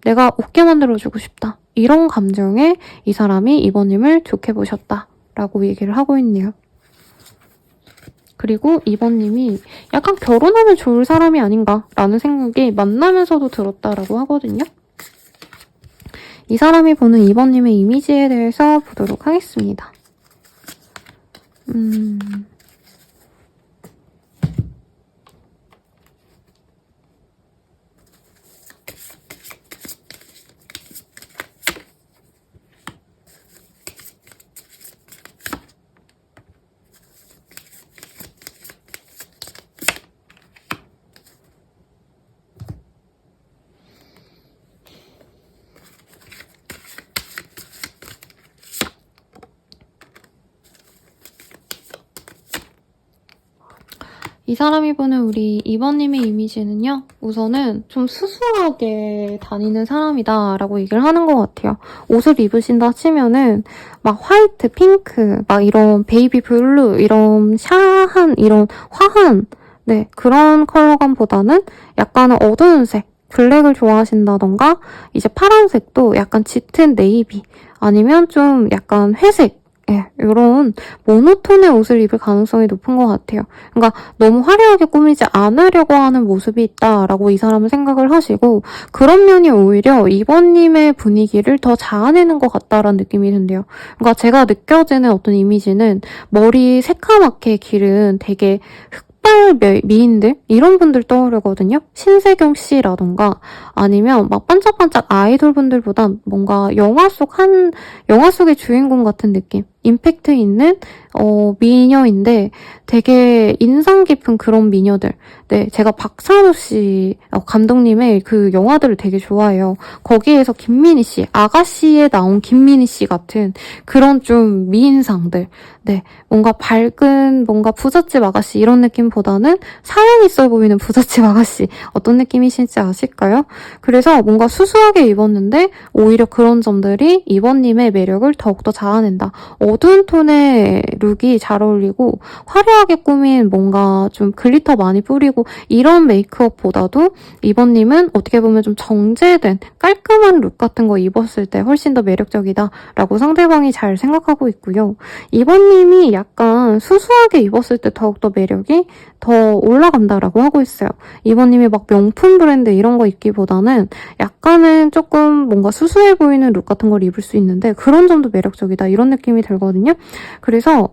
내가 웃게 만들어주고 싶다. 이런 감정에 이 사람이 2번님을 좋게 보셨다라고 얘기를 하고 있네요. 그리고 2번님이 약간 결혼하면 좋을 사람이 아닌가라는 생각이 만나면서도 들었다라고 하거든요. 이 사람이 보는 2번님의 이미지에 대해서 보도록 하겠습니다. 이 사람이 보는 우리 2번님의 이미지는요. 우선은 좀 수수하게 다니는 사람이다 라고 얘기를 하는 것 같아요. 옷을 입으신다 치면은 막 화이트, 핑크, 막 이런 베이비 블루, 이런 샤한, 이런 화한 그런 컬러감보다는 약간 어두운 색, 블랙을 좋아하신다던가 이제 파란색도 약간 짙은 네이비 아니면 좀 약간 회색 이런 모노톤의 옷을 입을 가능성이 높은 것 같아요. 그러니까 너무 화려하게 꾸미지 않으려고 하는 모습이 있다라고 이 사람은 생각을 하시고 그런 면이 오히려 2번님의 분위기를 더 자아내는 것 같다라는 느낌이 든대요. 그러니까 제가 느껴지는 어떤 이미지는 머리 새카맣게 기른 되게 흑발 미인들 이런 분들 떠오르거든요. 신세경 씨라던가 아니면 막 반짝반짝 아이돌 분들보다 뭔가 영화 속의 주인공 같은 느낌. 임팩트 있는 미녀인데 되게 인상 깊은 그런 미녀들. 제가 박찬호 씨 감독님의 그 영화들을 되게 좋아해요. 거기에서 김민희 씨, 아가씨에 나온 김민희 씨 같은 그런 좀 미인상들. 뭔가 밝은 뭔가 부잣집 아가씨 이런 느낌보다는 사연 있어 보이는 부잣집 아가씨 어떤 느낌이실지 아실까요? 그래서 뭔가 수수하게 입었는데 오히려 그런 점들이 2번님의 매력을 더욱더 자아낸다. 어두운 톤의 룩이 잘 어울리고 화려하게 꾸민 뭔가 좀 글리터 많이 뿌리고 이런 메이크업보다도 2번님은 어떻게 보면 좀 정제된 깔끔한 룩 같은 거 입었을 때 훨씬 더 매력적이다라고 상대방이 잘 생각하고 있고요. 2번님이 약간 수수하게 입었을 때 더욱더 매력이 더 올라간다라고 하고 있어요. 2번님이 막 명품 브랜드 이런 거 입기보다는 약간은 조금 뭔가 수수해 보이는 룩 같은 걸 입을 수 있는데 그런 점도 매력적이다 이런 느낌이 들거든요. 그래서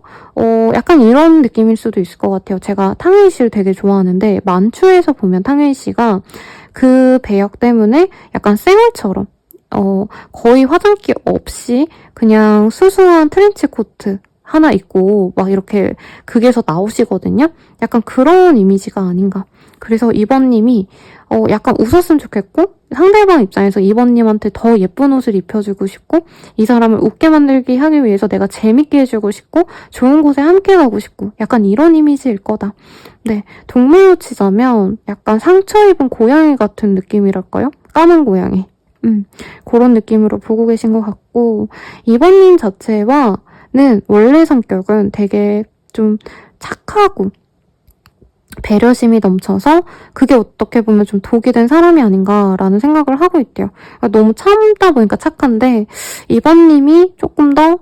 약간 이런 느낌일 수도 있을 것 같아요. 제가 탕웨이 씨를 되게 좋아하는데 만추에서 보면 탕웨이 씨가 그 배역 때문에 약간 쌩얼처럼 거의 화장기 없이 그냥 수수한 트렌치 코트 하나 입고 막 이렇게 극에서 나오시거든요. 약간 그런 이미지가 아닌가. 그래서 2번님이 약간 웃었으면 좋겠고 상대방 입장에서 2번님한테 더 예쁜 옷을 입혀주고 싶고 이 사람을 웃게 만들게 하기 위해서 내가 재밌게 해주고 싶고 좋은 곳에 함께 가고 싶고 약간 이런 이미지일 거다. 네, 동물로 치자면 약간 상처 입은 고양이 같은 느낌이랄까요? 까만 고양이. 그런 느낌으로 보고 계신 것 같고 2번님 자체와는 원래 성격은 되게 좀 착하고 배려심이 넘쳐서 그게 어떻게 보면 좀 독이 된 사람이 아닌가라는 생각을 하고 있대요. 그러니까 너무 참다 보니까 착한데 2번님이 조금 더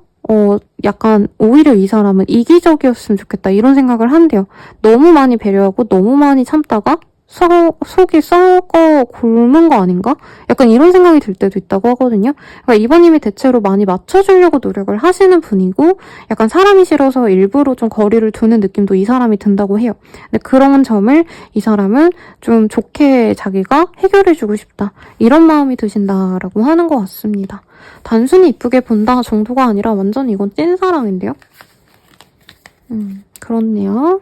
약간 오히려 이 사람은 이기적이었으면 좋겠다 이런 생각을 한대요. 너무 많이 배려하고 너무 많이 참다가 속이 썩어 굶은 거 아닌가? 약간 이런 생각이 들 때도 있다고 하거든요. 그러니까 이번님이 대체로 많이 맞춰주려고 노력을 하시는 분이고 약간 사람이 싫어서 일부러 좀 거리를 두는 느낌도 이 사람이 든다고 해요. 근데 그런 점을 이 사람은 좀 좋게 자기가 해결해주고 싶다. 이런 마음이 드신다라고 하는 것 같습니다. 단순히 이쁘게 본다 정도가 아니라 완전 이건 찐사랑인데요? 그렇네요.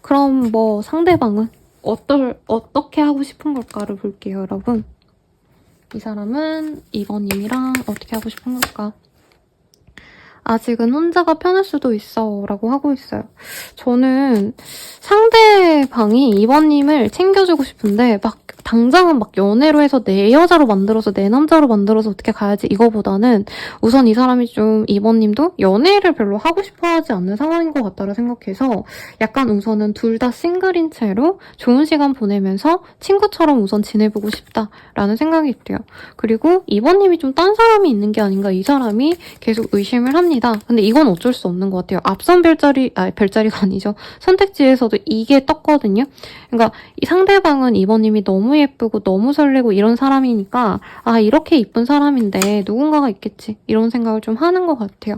그럼 뭐 상대방은 어떻게 하고 싶은 걸까를 볼게요, 여러분. 이 사람은 2번님이랑 어떻게 하고 싶은 걸까? 아직은 혼자가 편할 수도 있어 라고 하고 있어요. 저는 상대방이 2번님을 챙겨주고 싶은데 막 당장은 막 연애로 해서 내 여자로 만들어서 내 남자로 만들어서 어떻게 가야지 이거보다는 우선 이 사람이 좀 2번님도 연애를 별로 하고 싶어 하지 않는 상황인 것 같다라 생각해서 약간 우선은 둘 다 싱글인 채로 좋은 시간 보내면서 친구처럼 우선 지내보고 싶다라는 생각이 있대요. 그리고 2번님이 좀 딴 사람이 있는 게 아닌가 이 사람이 계속 의심을 합니다. 근데 이건 어쩔 수 없는 것 같아요. 앞선 별자리가 아니죠. 선택지에서도 이게 떴거든요. 그러니까 이 상대방은 2번님이 너무 예쁘고 너무 설레고 이런 사람이니까 아 이렇게 이쁜 사람인데 누군가가 있겠지 이런 생각을 좀 하는 것 같아요.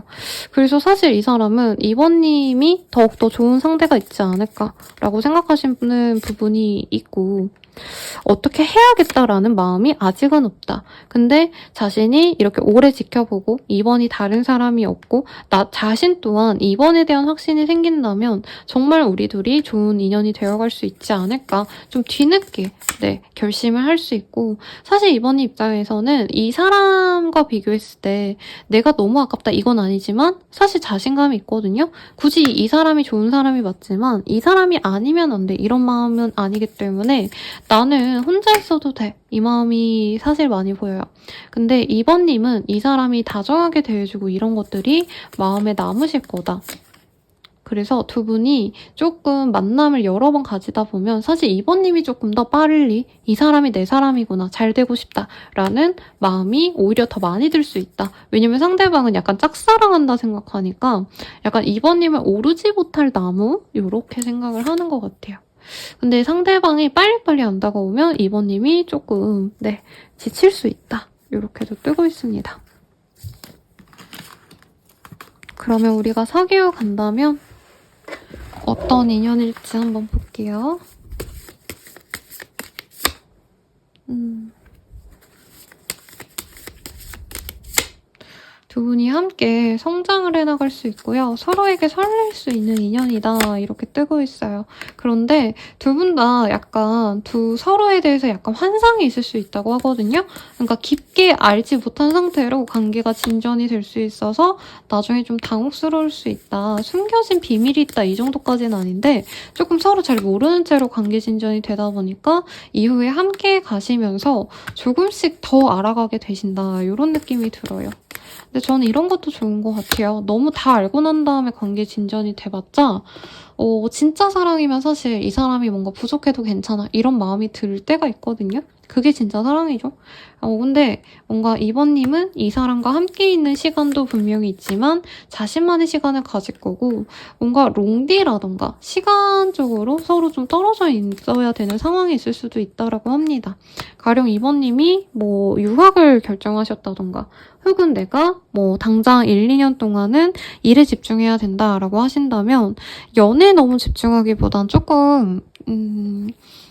그래서 사실 이 사람은 2번님이 더욱더 좋은 상대가 있지 않을까라고 생각하시는 부분이 있고 어떻게 해야겠다라는 마음이 아직은 없다. 근데 자신이 이렇게 오래 지켜보고 2번이 다른 사람이 없고 나 자신 또한 2번에 대한 확신이 생긴다면 정말 우리 둘이 좋은 인연이 되어갈 수 있지 않을까. 좀 뒤늦게 결심을 할 수 있고 사실 2번이 입장에서는 이 사람과 비교했을 때 내가 너무 아깝다 이건 아니지만 사실 자신감이 있거든요. 굳이 이 사람이 좋은 사람이 맞지만 이 사람이 아니면 안 돼 이런 마음은 아니기 때문에 나는 혼자 있어도 돼. 이 마음이 사실 많이 보여요. 근데 2번님은 이 사람이 다정하게 대해주고 이런 것들이 마음에 남으실 거다. 그래서 두 분이 조금 만남을 여러 번 가지다 보면 사실 2번님이 조금 더 빨리 이 사람이 내 사람이구나, 잘 되고 싶다라는 마음이 오히려 더 많이 들 수 있다. 왜냐면 상대방은 약간 짝사랑한다 생각하니까 약간 2번님을 오르지 못할 나무? 이렇게 생각을 하는 것 같아요. 근데 상대방이 빨리빨리 안 다가오면 2번님이 조금 지칠 수 있다. 이렇게도 뜨고 있습니다. 그러면 우리가 사귀어 간다면 어떤 인연일지 한번 볼게요. 두 분이 함께 성장을 해나갈 수 있고요. 서로에게 설렐 수 있는 인연이다 이렇게 뜨고 있어요. 그런데 두 분 다 약간 서로에 대해서 약간 환상이 있을 수 있다고 하거든요. 그러니까 깊게 알지 못한 상태로 관계가 진전이 될 수 있어서 나중에 좀 당혹스러울 수 있다. 숨겨진 비밀이 있다 이 정도까지는 아닌데 조금 서로 잘 모르는 채로 관계 진전이 되다 보니까 이후에 함께 가시면서 조금씩 더 알아가게 되신다 이런 느낌이 들어요. 근데 저는 이런 것도 좋은 것 같아요. 너무 다 알고 난 다음에 관계 진전이 돼봤자 진짜 사랑이면 사실 이 사람이 뭔가 부족해도 괜찮아 이런 마음이 들 때가 있거든요. 그게 진짜 사랑이죠. 근데 뭔가 2번님은 이 사람과 함께 있는 시간도 분명히 있지만 자신만의 시간을 가질 거고 뭔가 롱디라던가 시간적으로 서로 좀 떨어져 있어야 되는 상황이 있을 수도 있다라고 합니다. 가령 2번님이 뭐 유학을 결정하셨다던가 혹은 내가 뭐 당장 1, 2년 동안은 일에 집중해야 된다라고 하신다면 연애 연애에 너무 집중하기보단 조금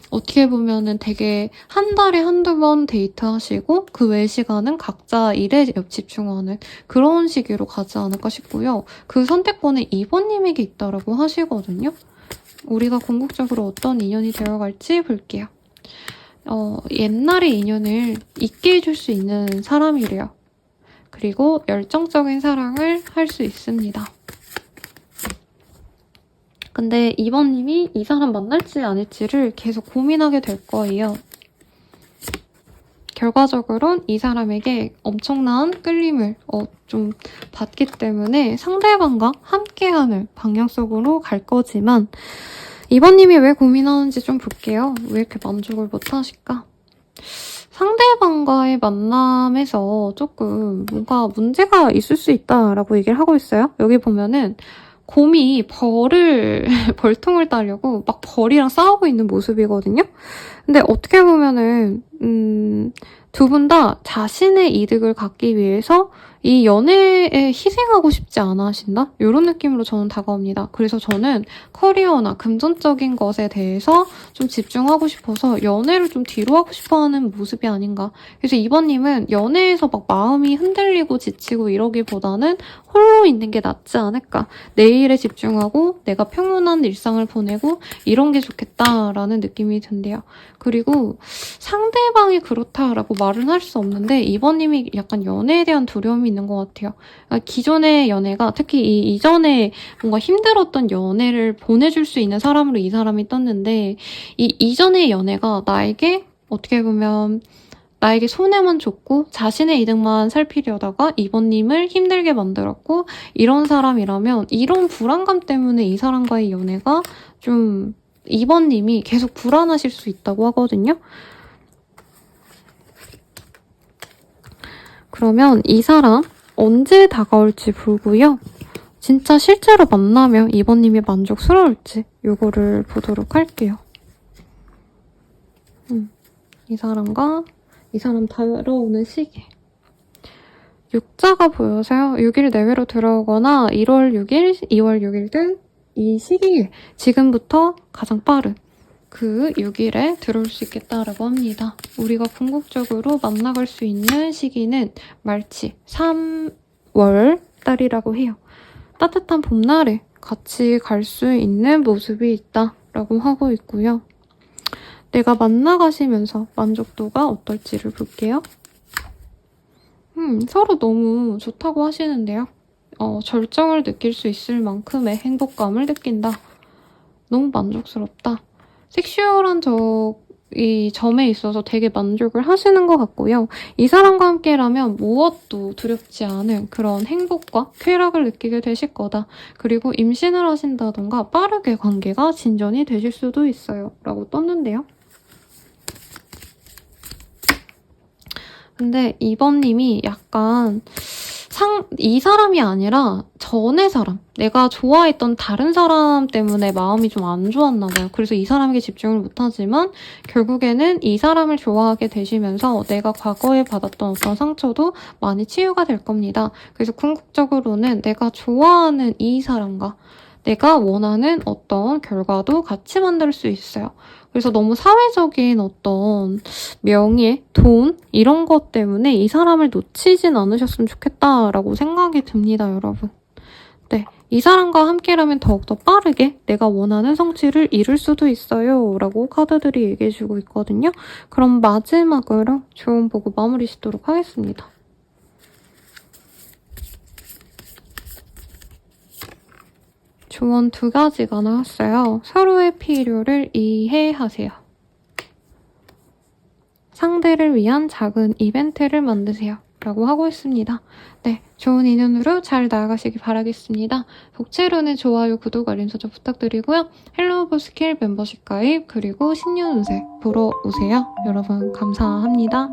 어떻게 보면은 되게 한 달에 한두 번 데이트하시고 그 외의 시간은 각자 일에 집중하는 그런 시기로 가지 않을까 싶고요. 그 선택권은 2번님에게 있다라고 하시거든요. 우리가 궁극적으로 어떤 인연이 되어갈지 볼게요. 옛날의 인연을 잊게 해줄 수 있는 사람이래요. 그리고 열정적인 사랑을 할 수 있습니다. 근데 2번님이 이 사람 만날지 아닐지를 계속 고민하게 될 거예요. 결과적으로는 이 사람에게 엄청난 끌림을 좀 받기 때문에 상대방과 함께하는 방향성으로 갈 거지만 2번님이 왜 고민하는지 좀 볼게요. 왜 이렇게 만족을 못 하실까? 상대방과의 만남에서 조금 뭔가 문제가 있을 수 있다라고 얘기를 하고 있어요. 여기 보면은 곰이 벌통을 따려고 막 벌이랑 싸우고 있는 모습이거든요. 근데 어떻게 보면은 두 분 다 자신의 이득을 갖기 위해서 이 연애에 희생하고 싶지 않아 하신다? 이런 느낌으로 저는 다가옵니다. 그래서 저는 커리어나 금전적인 것에 대해서 좀 집중하고 싶어서 연애를 좀 뒤로 하고 싶어하는 모습이 아닌가. 그래서 2번님은 연애에서 막 마음이 흔들리고 지치고 이러기보다는 홀로 있는 게 낫지 않을까. 내 일에 집중하고 내가 평온한 일상을 보내고 이런 게 좋겠다라는 느낌이 든대요. 그리고 상대방이 그렇다라고 말은 할 수 없는데 2번님이 약간 연애에 대한 두려움이 있는 것 같아요. 그러니까 기존의 연애가 특히 이전에 뭔가 힘들었던 연애를 보내줄 수 있는 사람으로 이 사람이 떴는데 이 이전의 연애가 나에게 어떻게 보면 나에게 손해만 줬고 자신의 이득만 살피려다가 2번님을 힘들게 만들었고 이런 사람이라면 이런 불안감 때문에 이 사람과의 연애가 좀 2번님이 계속 불안하실 수 있다고 하거든요. 그러면 이 사람 언제 다가올지 보고요. 진짜 실제로 만나면 2번님이 만족스러울지 요거를 보도록 할게요. 이 사람 다가오는 시기. 육자가 보여서요. 6일 내외로 들어오거나 1월 6일, 2월 6일 등 이 시기에 지금부터 가장 빠른 그 6일에 들어올 수 있겠다라고 합니다. 우리가 궁극적으로 만나갈 수 있는 시기는 말치 3월 달이라고 해요. 따뜻한 봄날에 같이 갈 수 있는 모습이 있다라고 하고 있고요. 내가 만나가시면서 만족도가 어떨지를 볼게요. 서로 너무 좋다고 하시는데요. 절정을 느낄 수 있을 만큼의 행복감을 느낀다. 너무 만족스럽다. 섹슈얼한 이 점에 있어서 되게 만족을 하시는 것 같고요. 이 사람과 함께라면 무엇도 두렵지 않은 그런 행복과 쾌락을 느끼게 되실 거다. 그리고 임신을 하신다던가 빠르게 관계가 진전이 되실 수도 있어요. 라고 떴는데요. 근데 2번님이 약간 이 사람이 아니라 전의 사람, 내가 좋아했던 다른 사람 때문에 마음이 좀 안 좋았나 봐요. 그래서 이 사람에게 집중을 못하지만 결국에는 이 사람을 좋아하게 되시면서 내가 과거에 받았던 어떤 상처도 많이 치유가 될 겁니다. 그래서 궁극적으로는 내가 좋아하는 이 사람과 내가 원하는 어떤 결과도 같이 만들 수 있어요. 그래서 너무 사회적인 어떤 명예, 돈 이런 것 때문에 이 사람을 놓치진 않으셨으면 좋겠다라고 생각이 듭니다, 여러분. 네, 이 사람과 함께라면 더욱더 빠르게 내가 원하는 성취를 이룰 수도 있어요 라고 카드들이 얘기해주고 있거든요. 그럼 마지막으로 조언 보고 마무리 짓도록 하겠습니다. 조언 2가지가 나왔어요. 서로의 필요를 이해하세요. 상대를 위한 작은 이벤트를 만드세요. 라고 하고 있습니다. 네, 좋은 인연으로 잘 나아가시기 바라겠습니다. 복채로는 좋아요, 구독, 알림 설정 부탁드리고요. 헬로우버 스킬 멤버십 가입 그리고 신년 운세 보러 오세요. 여러분 감사합니다.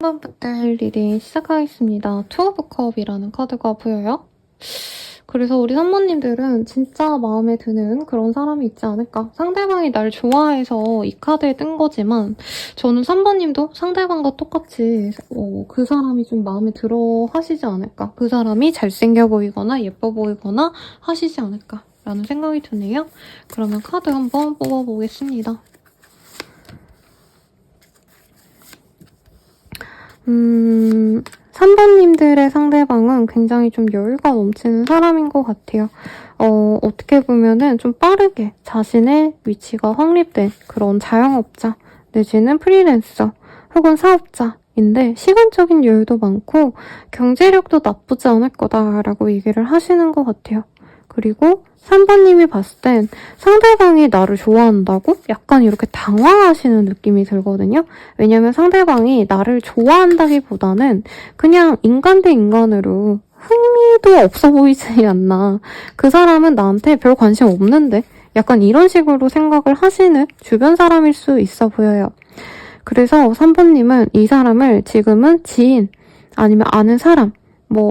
3번 분들 리딩 시작하겠습니다. 투 오브 컵이라는 카드가 보여요. 그래서 우리 3번님들은 진짜 마음에 드는 그런 사람이 있지 않을까. 상대방이 날 좋아해서 이 카드에 뜬 거지만 저는 3번님도 상대방과 똑같이 그 사람이 좀 마음에 들어 하시지 않을까. 그 사람이 잘생겨 보이거나 예뻐 보이거나 하시지 않을까 라는 생각이 드네요. 그러면 카드 한번 뽑아보겠습니다. 3번님들의 상대방은 굉장히 좀 여유가 넘치는 사람인 것 같아요. 어떻게 보면은 좀 빠르게 자신의 위치가 확립된 그런 자영업자 내지는 프리랜서 혹은 사업자인데 시간적인 여유도 많고 경제력도 나쁘지 않을 거다라고 얘기를 하시는 것 같아요. 그리고 3번님이 봤을 땐 상대방이 나를 좋아한다고? 약간 이렇게 당황하시는 느낌이 들거든요. 왜냐면 상대방이 나를 좋아한다기보다는 그냥 인간 대 인간으로 흥미도 없어 보이지 않나. 그 사람은 나한테 별 관심 없는데? 약간 이런 식으로 생각을 하시는 주변 사람일 수 있어 보여요. 그래서 3번님은 이 사람을 지금은 지인, 아니면 아는 사람,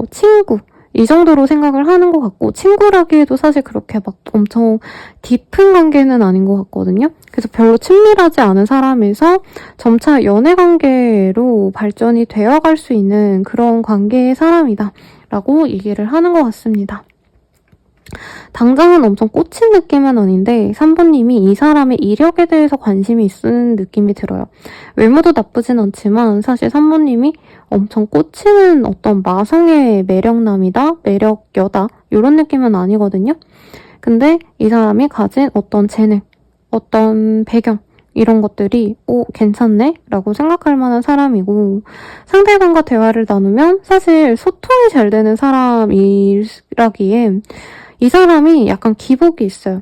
친구, 이 정도로 생각을 하는 것 같고 친구라기에도 사실 그렇게 막 엄청 깊은 관계는 아닌 것 같거든요. 그래서 별로 친밀하지 않은 사람에서 점차 연애 관계로 발전이 되어갈 수 있는 그런 관계의 사람이다 라고 얘기를 하는 것 같습니다. 당장은 엄청 꽂힌 느낌은 아닌데 3번님이 이 사람의 이력에 대해서 관심이 있는 느낌이 들어요. 외모도 나쁘진 않지만 사실 3번님이 엄청 꽂히는 어떤 마성의 매력남이다, 매력여다 이런 느낌은 아니거든요. 근데 이 사람이 가진 어떤 재능, 어떤 배경 이런 것들이 괜찮네? 라고 생각할 만한 사람이고 상대방과 대화를 나누면 사실 소통이 잘 되는 사람이라기에 이 사람이 약간 기복이 있어요.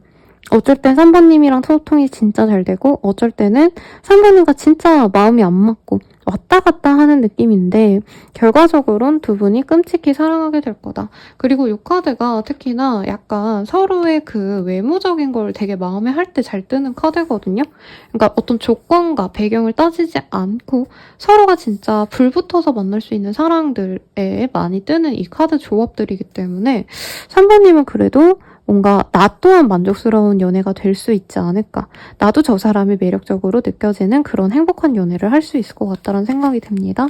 어쩔 땐 3번님이랑 소통이 진짜 잘 되고 어쩔 때는 3번님과 진짜 마음이 안 맞고 왔다 갔다 하는 느낌인데 결과적으로는 두 분이 끔찍히 사랑하게 될 거다. 그리고 이 카드가 특히나 약간 서로의 그 외모적인 걸 되게 마음에 할 때 잘 뜨는 카드거든요. 그러니까 어떤 조건과 배경을 따지지 않고 서로가 진짜 불붙어서 만날 수 있는 사랑들에 많이 뜨는 이 카드 조합들이기 때문에 3번님은 그래도 뭔가 나 또한 만족스러운 연애가 될 수 있지 않을까. 나도 저 사람이 매력적으로 느껴지는 그런 행복한 연애를 할 수 있을 것 같다는 생각이 듭니다.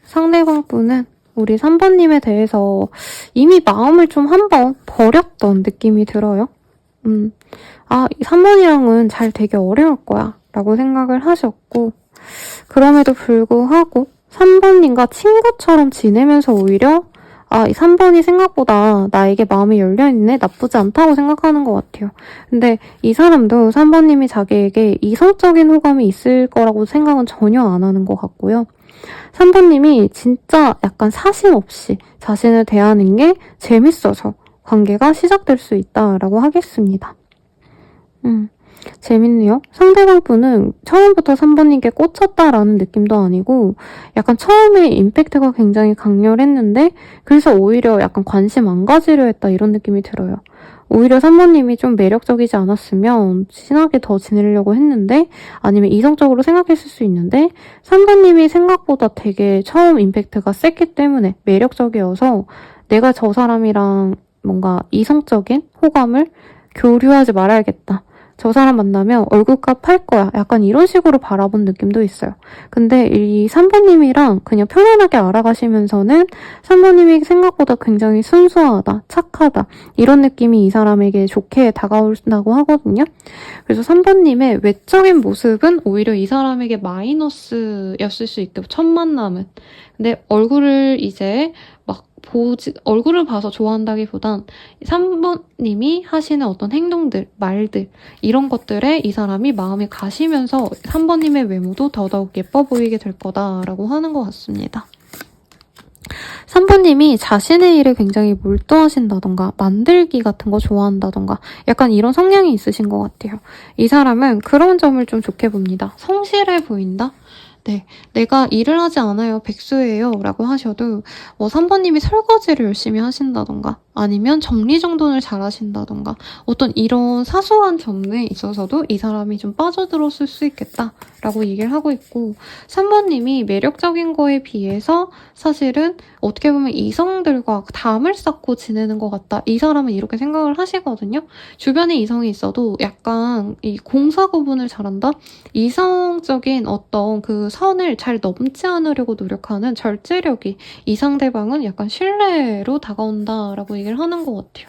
상대방 분은 우리 3번님에 대해서 이미 마음을 좀 한번 버렸던 느낌이 들어요. 이 3번이랑은 잘 되게 어려울 거야 라고 생각을 하셨고 그럼에도 불구하고 3번님과 친구처럼 지내면서 오히려 이 3번이 생각보다 나에게 마음이 열려있네 나쁘지 않다고 생각하는 것 같아요. 근데 이 사람도 3번님이 자기에게 이성적인 호감이 있을 거라고 생각은 전혀 안 하는 것 같고요. 3번님이 진짜 약간 사심 없이 자신을 대하는 게 재밌어서 관계가 시작될 수 있다라고 하겠습니다. 재밌네요. 상대방 분은 처음부터 3번님께 꽂혔다라는 느낌도 아니고 약간 처음에 임팩트가 굉장히 강렬했는데 그래서 오히려 약간 관심 안 가지려 했다 이런 느낌이 들어요. 오히려 3번님이 좀 매력적이지 않았으면 친하게 더 지내려고 했는데 아니면 이성적으로 생각했을 수 있는데 3번님이 생각보다 되게 처음 임팩트가 셌기 때문에 매력적이어서 내가 저 사람이랑 뭔가 이성적인 호감을 교류하지 말아야겠다. 저 사람 만나면 얼굴값 할 거야. 약간 이런 식으로 바라본 느낌도 있어요. 근데 이 3번님이랑 그냥 편안하게 알아가시면서는 3번님이 생각보다 굉장히 순수하다, 착하다 이런 느낌이 이 사람에게 좋게 다가온다고 하거든요. 그래서 3번님의 외적인 모습은 오히려 이 사람에게 마이너스였을 수 있고 첫 만남은. 근데 얼굴을 이제 얼굴을 봐서 좋아한다기보단 3번님이 하시는 어떤 행동들, 말들 이런 것들에 이 사람이 마음이 가시면서 3번님의 외모도 더더욱 예뻐 보이게 될 거다라고 하는 것 같습니다. 3번님이 자신의 일에 굉장히 몰두하신다던가 만들기 같은 거 좋아한다던가 약간 이런 성향이 있으신 것 같아요. 이 사람은 그런 점을 좀 좋게 봅니다. 성실해 보인다? 네, 내가 일을 하지 않아요. 백수예요. 라고 하셔도 3번님이 설거지를 열심히 하신다던가 아니면 정리정돈을 잘 하신다던가 어떤 이런 사소한 점에 있어서도 이 사람이 좀 빠져들었을 수 있겠다 라고 얘기를 하고 있고 3번님이 매력적인 거에 비해서 사실은 어떻게 보면 이성들과 담을 쌓고 지내는 것 같다. 이 사람은 이렇게 생각을 하시거든요. 주변에 이성이 있어도 약간 이 공사 구분을 잘한다? 이성적인 어떤 그 선을 잘 넘지 않으려고 노력하는 절제력이 이 상대방은 약간 신뢰로 다가온다라고 얘기를 하는 것 같아요.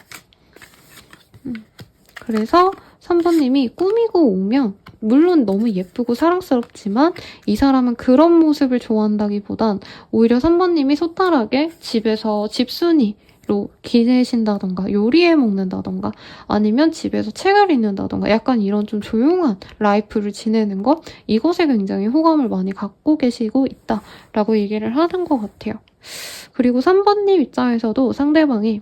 그래서 3번님이 꾸미고 오면 물론 너무 예쁘고 사랑스럽지만 이 사람은 그런 모습을 좋아한다기보단 오히려 3번님이 소탈하게 집에서 집순이로 지내신다던가 요리해 먹는다던가 아니면 집에서 책을 읽는다던가 약간 이런 좀 조용한 라이프를 지내는 것 이것에 굉장히 호감을 많이 갖고 계시고 있다라고 얘기를 하는 것 같아요. 그리고 3번님 입장에서도 상대방이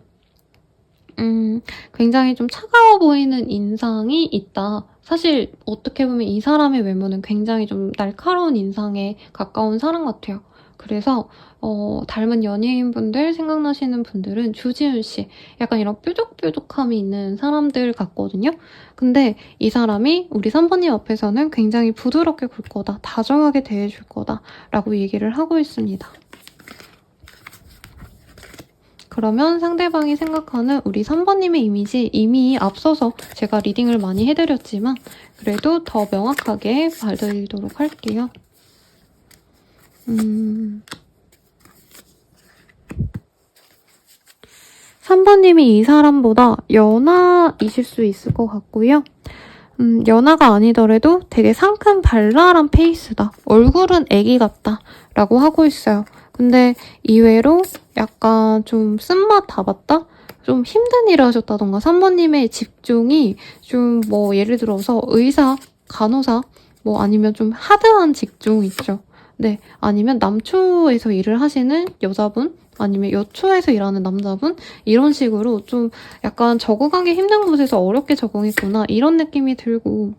굉장히 좀 차가워 보이는 인상이 있다. 사실 어떻게 보면 이 사람의 외모는 굉장히 좀 날카로운 인상에 가까운 사람 같아요. 그래서 닮은 연예인분들 생각나시는 분들은 주지훈 씨 약간 이런 뾰족뾰족함이 있는 사람들 같거든요. 근데 이 사람이 우리 3번님 앞에서는 굉장히 부드럽게 굴 거다. 다정하게 대해줄 거다. 라고 얘기를 하고 있습니다. 그러면 상대방이 생각하는 우리 3번님의 이미지 이미 앞서서 제가 리딩을 많이 해드렸지만 그래도 더 명확하게 봐드리도록 할게요. 3번님이 이 사람보다 연하이실 수 있을 것 같고요. 연하가 아니더라도 되게 상큼 발랄한 페이스다. 얼굴은 애기 같다. 라고 하고 있어요. 근데 이외로 약간 좀 쓴맛 다 봤다? 좀 힘든 일을 하셨다던가 3번님의 직종이 좀 예를 들어서 의사, 간호사 아니면 좀 하드한 직종 있죠. 네, 아니면 남초에서 일을 하시는 여자분 아니면 여초에서 일하는 남자분 이런 식으로 좀 약간 적응하기 힘든 곳에서 어렵게 적응했구나 이런 느낌이 들고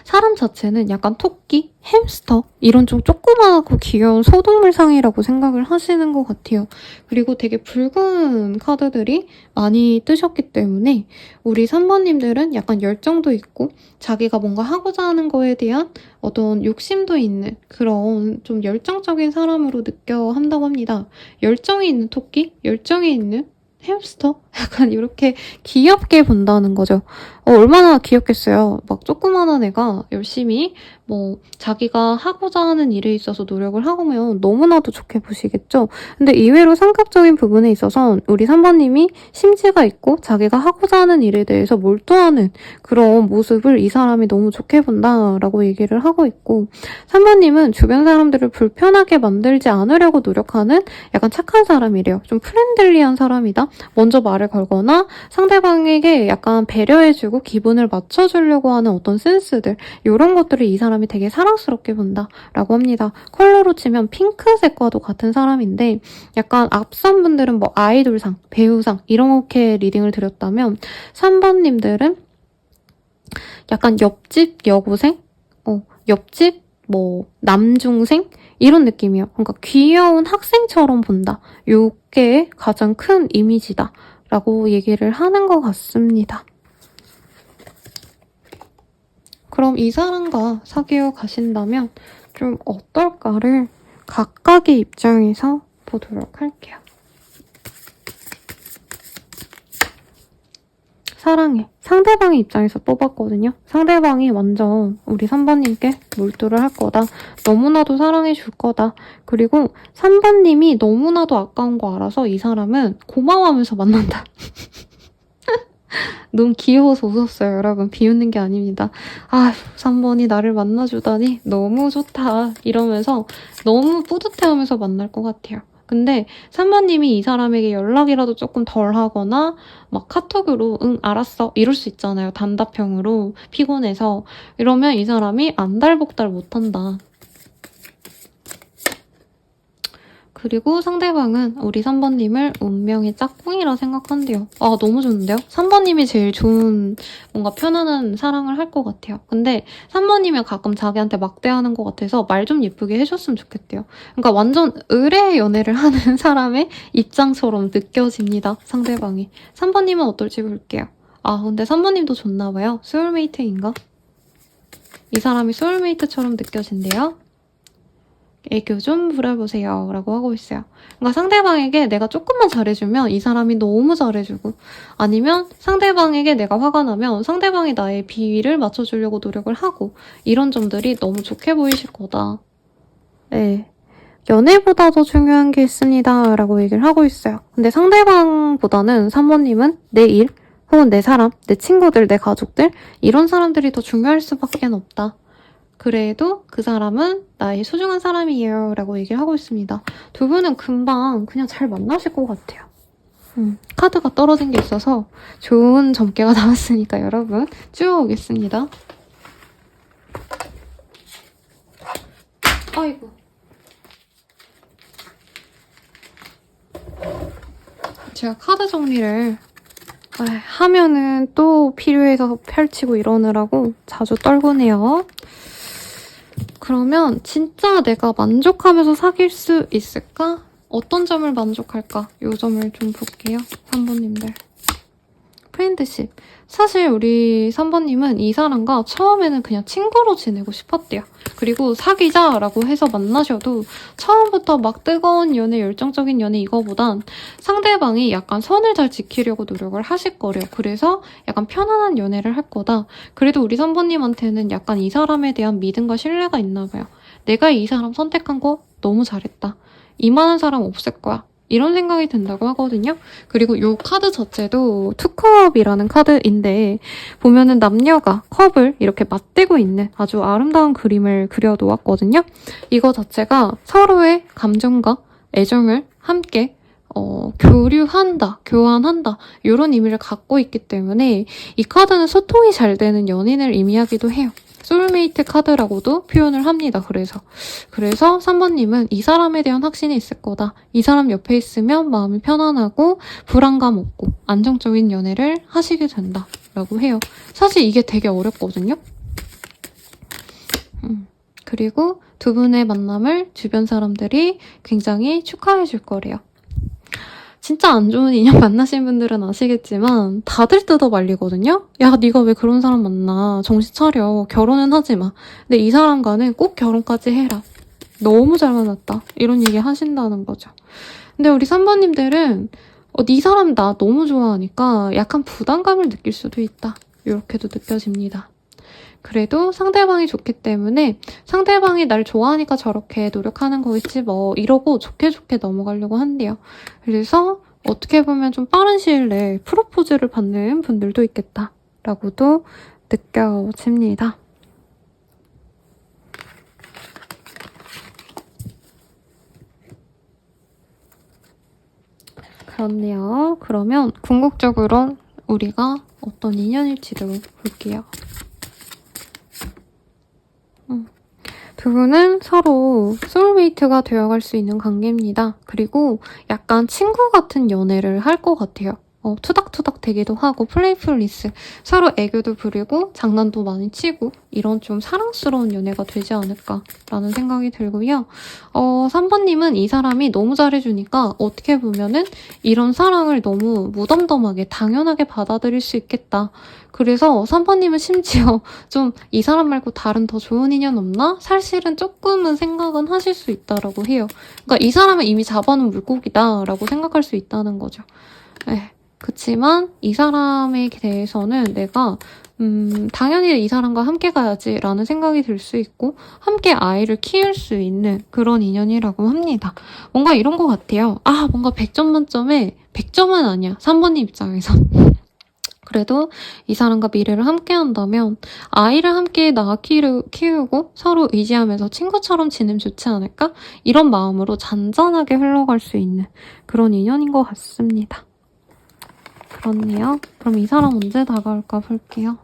사람 자체는 약간 토끼, 햄스터 이런 좀 조그맣고 귀여운 소동물상이라고 생각을 하시는 것 같아요. 그리고 되게 붉은 카드들이 많이 뜨셨기 때문에 우리 3번님들은 약간 열정도 있고 자기가 뭔가 하고자 하는 거에 대한 어떤 욕심도 있는 그런 좀 열정적인 사람으로 느껴 한다고 합니다. 열정이 있는 토끼, 열정이 있는 햄스터? 약간 이렇게 귀엽게 본다는 거죠. 얼마나 귀엽겠어요. 막 조그만한 애가 열심히 자기가 하고자 하는 일에 있어서 노력을 하면 너무나도 좋게 보시겠죠? 근데 이외로 성격적인 부분에 있어서 우리 3번님이 심지가 있고 자기가 하고자 하는 일에 대해서 몰두하는 그런 모습을 이 사람이 너무 좋게 본다라고 얘기를 하고 있고 3번님은 주변 사람들을 불편하게 만들지 않으려고 노력하는 약간 착한 사람이래요. 좀 프렌들리한 사람이다. 먼저 말을 걸거나 상대방에게 약간 배려해주고 기분을 맞춰주려고 하는 어떤 센스들 이런 것들을 이 사람이 되게 사랑스럽게 본다라고 합니다. 컬러로 치면 핑크색과도 같은 사람인데 약간 앞선 분들은 아이돌상, 배우상 이렇게 리딩을 드렸다면 3번님들은 약간 옆집 여고생? 옆집 남중생? 이런 느낌이에요. 그러니까 귀여운 학생처럼 본다. 요게 가장 큰 이미지다. 라고 얘기를 하는 것 같습니다. 그럼 이 사람과 사귀어 가신다면 좀 어떨까를 각각의 입장에서 보도록 할게요. 사랑해. 상대방의 입장에서 뽑았거든요. 상대방이 완전 우리 3번님께 몰두를 할 거다. 너무나도 사랑해 줄 거다. 그리고 3번님이 너무나도 아까운 거 알아서 이 사람은 고마워하면서 만난다. 너무 귀여워서 웃었어요, 여러분. 비웃는 게 아닙니다. 아휴, 3번이 나를 만나주다니 너무 좋다. 이러면서 너무 뿌듯해하면서 만날 것 같아요. 근데 3번님이 이 사람에게 연락이라도 조금 덜 하거나 막 카톡으로 응 알았어 이럴 수 있잖아요. 단답형으로 피곤해서 이러면 이 사람이 안달복달 못한다. 그리고 상대방은 우리 3번님을 운명의 짝꿍이라 생각한대요. 아, 너무 좋은데요? 3번님이 제일 좋은, 뭔가 편안한 사랑을 할 것 같아요. 근데 3번님이 가끔 자기한테 막대하는 것 같아서 말 좀 예쁘게 해줬으면 좋겠대요. 그러니까 완전 의뢰 연애를 하는 사람의 입장처럼 느껴집니다, 상대방이. 3번님은 어떨지 볼게요. 아, 근데 3번님도 좋나봐요. 소울메이트인가? 이 사람이 소울메이트처럼 느껴진대요. 애교 좀 부려보세요 라고 하고 있어요. 그러니까 상대방에게 내가 조금만 잘해주면 이 사람이 너무 잘해주고, 아니면 상대방에게 내가 화가 나면 상대방이 나의 비위를 맞춰주려고 노력을 하고, 이런 점들이 너무 좋게 보이실 거다. 네, 연애보다 더 중요한 게 있습니다 라고 얘기를 하고 있어요. 근데 상대방보다는 3번님은 내 일, 혹은 내 사람, 내 친구들, 내 가족들, 이런 사람들이 더 중요할 수밖에 없다. 그래도 그 사람은 나의 소중한 사람이에요 라고 얘기를 하고 있습니다. 두 분은 금방 그냥 잘 만나실 것 같아요. 카드가 떨어진 게 있어서 좋은 점괘가 나왔으니까 여러분 쭉 오겠습니다. 아이고. 제가 카드 정리를 하면은 또 필요해서 펼치고 이러느라고 자주 떨구네요. 그러면 진짜 내가 만족하면서 사귈 수 있을까? 어떤 점을 만족할까? 이 점을 좀 볼게요. 3번님들. 프렌드십. 사실 우리 3번님은 이 사람과 처음에는 그냥 친구로 지내고 싶었대요. 그리고 사귀자라고 해서 만나셔도 처음부터 막 뜨거운 연애, 열정적인 연애 이거보단 상대방이 약간 선을 잘 지키려고 노력을 하실 거래요. 그래서 약간 편안한 연애를 할 거다. 그래도 우리 3번님한테는 약간 이 사람에 대한 믿음과 신뢰가 있나 봐요. 내가 이 사람 선택한 거 너무 잘했다. 이만한 사람 없을 거야. 이런 생각이 든다고 하거든요. 그리고 이 카드 자체도 투컵이라는 카드인데 보면은 남녀가 컵을 이렇게 맞대고 있는 아주 아름다운 그림을 그려놓았거든요. 이거 자체가 서로의 감정과 애정을 함께 교류한다, 교환한다 이런 의미를 갖고 있기 때문에 이 카드는 소통이 잘 되는 연인을 의미하기도 해요. 소울메이트 카드라고도 표현을 합니다. 그래서 3번님은 이 사람에 대한 확신이 있을 거다. 이 사람 옆에 있으면 마음이 편안하고 불안감 없고 안정적인 연애를 하시게 된다 라고 해요. 사실 이게 되게 어렵거든요. 그리고 두 분의 만남을 주변 사람들이 굉장히 축하해 줄 거래요. 진짜 안 좋은 인연 만나신 분들은 아시겠지만 다들 뜯어 말리거든요? 야, 네가 왜 그런 사람 만나? 정신 차려. 결혼은 하지 마. 근데 이 사람과는 꼭 결혼까지 해라. 너무 잘 만났다. 이런 얘기 하신다는 거죠. 근데 우리 3번님들은 네 사람 나 너무 좋아하니까 약간 부담감을 느낄 수도 있다. 이렇게도 느껴집니다. 그래도 상대방이 좋기 때문에 상대방이 날 좋아하니까 저렇게 노력하는 거겠지 뭐 이러고 좋게 넘어가려고 한대요. 그래서 어떻게 보면 좀 빠른 시일 내에 프로포즈를 받는 분들도 있겠다라고도 느껴집니다. 그렇네요. 그러면 궁극적으로 우리가 어떤 인연일지도 볼게요. 두 분은 서로 소울메이트가 되어갈 수 있는 관계입니다. 그리고 약간 친구 같은 연애를 할 것 같아요. 투닥투닥 되기도 하고 플레이풀리스, 서로 애교도 부리고 장난도 많이 치고 이런 좀 사랑스러운 연애가 되지 않을까라는 생각이 들고요. 3번님은 이 사람이 너무 잘해주니까 어떻게 보면은 이런 사랑을 너무 무덤덤하게 당연하게 받아들일 수 있겠다. 그래서 3번님은 심지어 좀 이 사람 말고 다른 더 좋은 인연 없나? 사실은 조금은 생각은 하실 수 있다라고 해요. 그러니까 이 사람은 이미 잡아놓은 물고기다라고 생각할 수 있다는 거죠. 그치만 이 사람에 대해서는 내가 당연히 이 사람과 함께 가야지라는 생각이 들 수 있고 함께 아이를 키울 수 있는 그런 인연이라고 합니다. 뭔가 이런 것 같아요. 뭔가 100점 만점에 100점은 아니야. 3번님 입장에서. 그래도 이 사람과 미래를 함께 한다면 아이를 함께 낳아 키우고 서로 의지하면서 친구처럼 지내면 좋지 않을까? 이런 마음으로 잔잔하게 흘러갈 수 있는 그런 인연인 것 같습니다. 그렇네요. 그럼 이 사람 언제 다가올까 볼게요.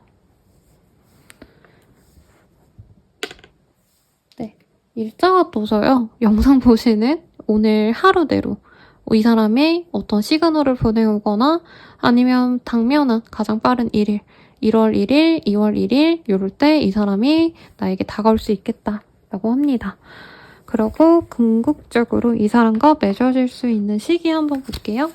네, 일자가 떠서요. 영상 보시는 오늘 하루대로 이 사람의 어떤 시그널을 보내오거나 아니면 당면한 가장 빠른 1일, 1월 1일, 2월 1일 이럴 때 이 사람이 나에게 다가올 수 있겠다라고 합니다. 그리고 궁극적으로 이 사람과 맺어질 수 있는 시기 한번 볼게요.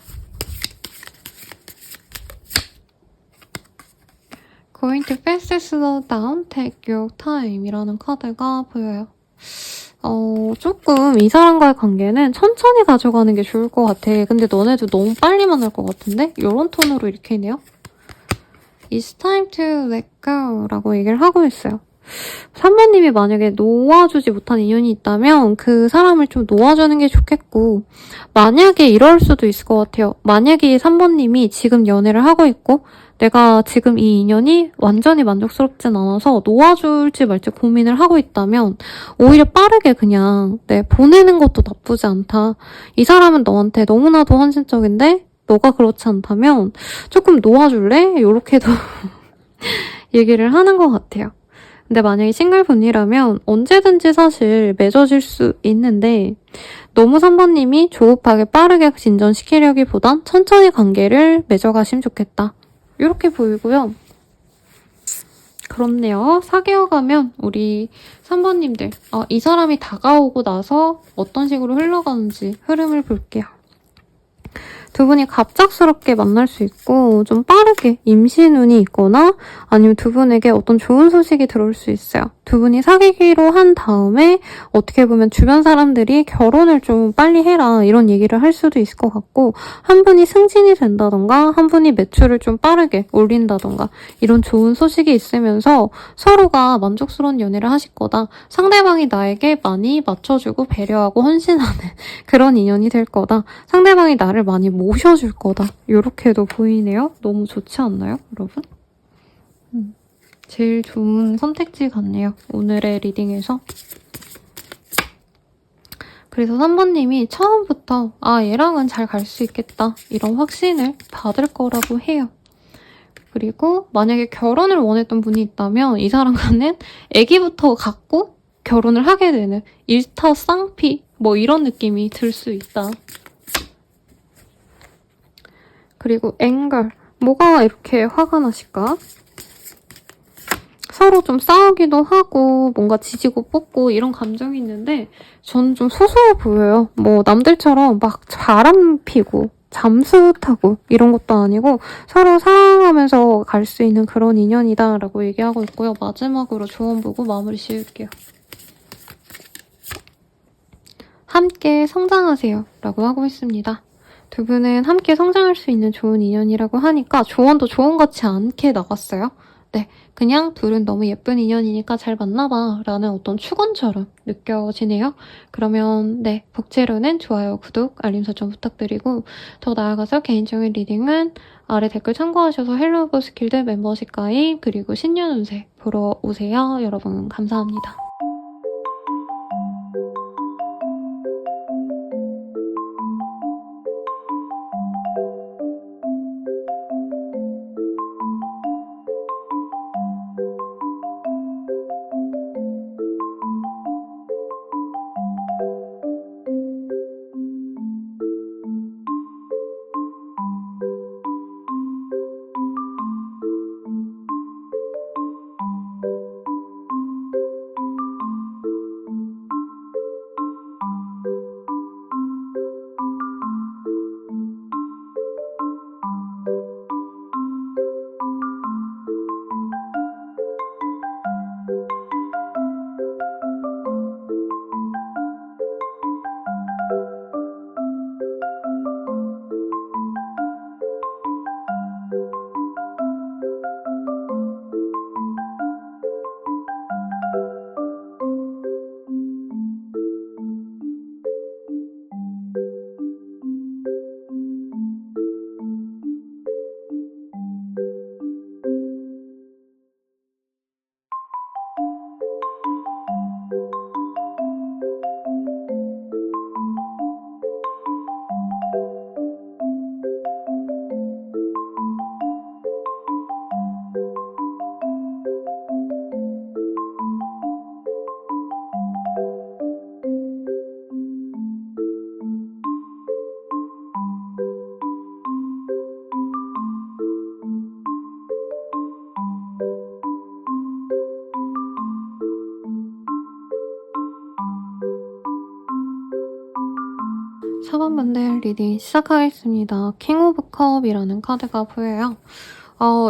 Going to fast, slow down, take your time 이라는 카드가 보여요. 조금 이 사람과의 관계는 천천히 가져가는 게 좋을 것 같아. 근데 너네도 너무 빨리 만날 것 같은데? 이런 톤으로 이렇게 있네요. It's time to let go 라고 얘기를 하고 있어요. 3번님이 만약에 놓아주지 못한 인연이 있다면 그 사람을 좀 놓아주는 게 좋겠고, 만약에 이럴 수도 있을 것 같아요. 만약에 3번님이 지금 연애를 하고 있고 내가 지금 이 인연이 완전히 만족스럽진 않아서 놓아줄지 말지 고민을 하고 있다면 오히려 빠르게 그냥 보내는 것도 나쁘지 않다. 이 사람은 너한테 너무나도 헌신적인데 너가 그렇지 않다면 조금 놓아줄래? 이렇게도 얘기를 하는 것 같아요. 근데 만약에 싱글분이라면 언제든지 사실 맺어질 수 있는데 너무 3번님이 조급하게 빠르게 진전시키려기보단 천천히 관계를 맺어가시면 좋겠다. 이렇게 보이고요. 그렇네요. 4개월 가면 우리 3번님들 이 사람이 다가오고 나서 어떤 식으로 흘러가는지 흐름을 볼게요. 두 분이 갑작스럽게 만날 수 있고 좀 빠르게 임신운이 있거나 아니면 두 분에게 어떤 좋은 소식이 들어올 수 있어요. 두 분이 사귀기로 한 다음에 어떻게 보면 주변 사람들이 결혼을 좀 빨리 해라 이런 얘기를 할 수도 있을 것 같고, 한 분이 승진이 된다던가 한 분이 매출을 좀 빠르게 올린다던가 이런 좋은 소식이 있으면서 서로가 만족스러운 연애를 하실 거다. 상대방이 나에게 많이 맞춰주고 배려하고 헌신하는 그런 인연이 될 거다. 상대방이 나를 많이 모셔줄 거다. 이렇게도 보이네요. 너무 좋지 않나요, 여러분? 제일 좋은 선택지 같네요. 오늘의 리딩에서. 그래서 3번님이 처음부터 얘랑은 잘 갈 수 있겠다. 이런 확신을 받을 거라고 해요. 그리고 만약에 결혼을 원했던 분이 있다면 이 사람과는 아기부터 갖고 결혼을 하게 되는 일타쌍피 뭐 이런 느낌이 들 수 있다. 그리고 앵걸, 뭐가 이렇게 화가 나실까? 서로 좀 싸우기도 하고 뭔가 지지고 볶고 이런 감정이 있는데 저는 좀 소소해 보여요. 뭐 남들처럼 막 바람 피고 잠수 타고 이런 것도 아니고 서로 사랑하면서 갈 수 있는 그런 인연이다라고 얘기하고 있고요. 마지막으로 조언 보고 마무리 지을게요. 함께 성장하세요 라고 하고 있습니다. 두 분은 함께 성장할 수 있는 좋은 인연이라고 하니까 조언도 조언 같지 않게 나갔어요. 네, 그냥 둘은 너무 예쁜 인연이니까 잘 만나봐 라는 어떤 축원처럼 느껴지네요. 그러면 복제로는 좋아요, 구독, 알림 설정 부탁드리고 더 나아가서 개인적인 리딩은 아래 댓글 참고하셔서 헬로우버스킬드 멤버십 가입 그리고 신년 운세 보러 오세요. 여러분 감사합니다. 4번분들 리딩 시작하겠습니다. 킹 오브 컵이라는 카드가 보여요.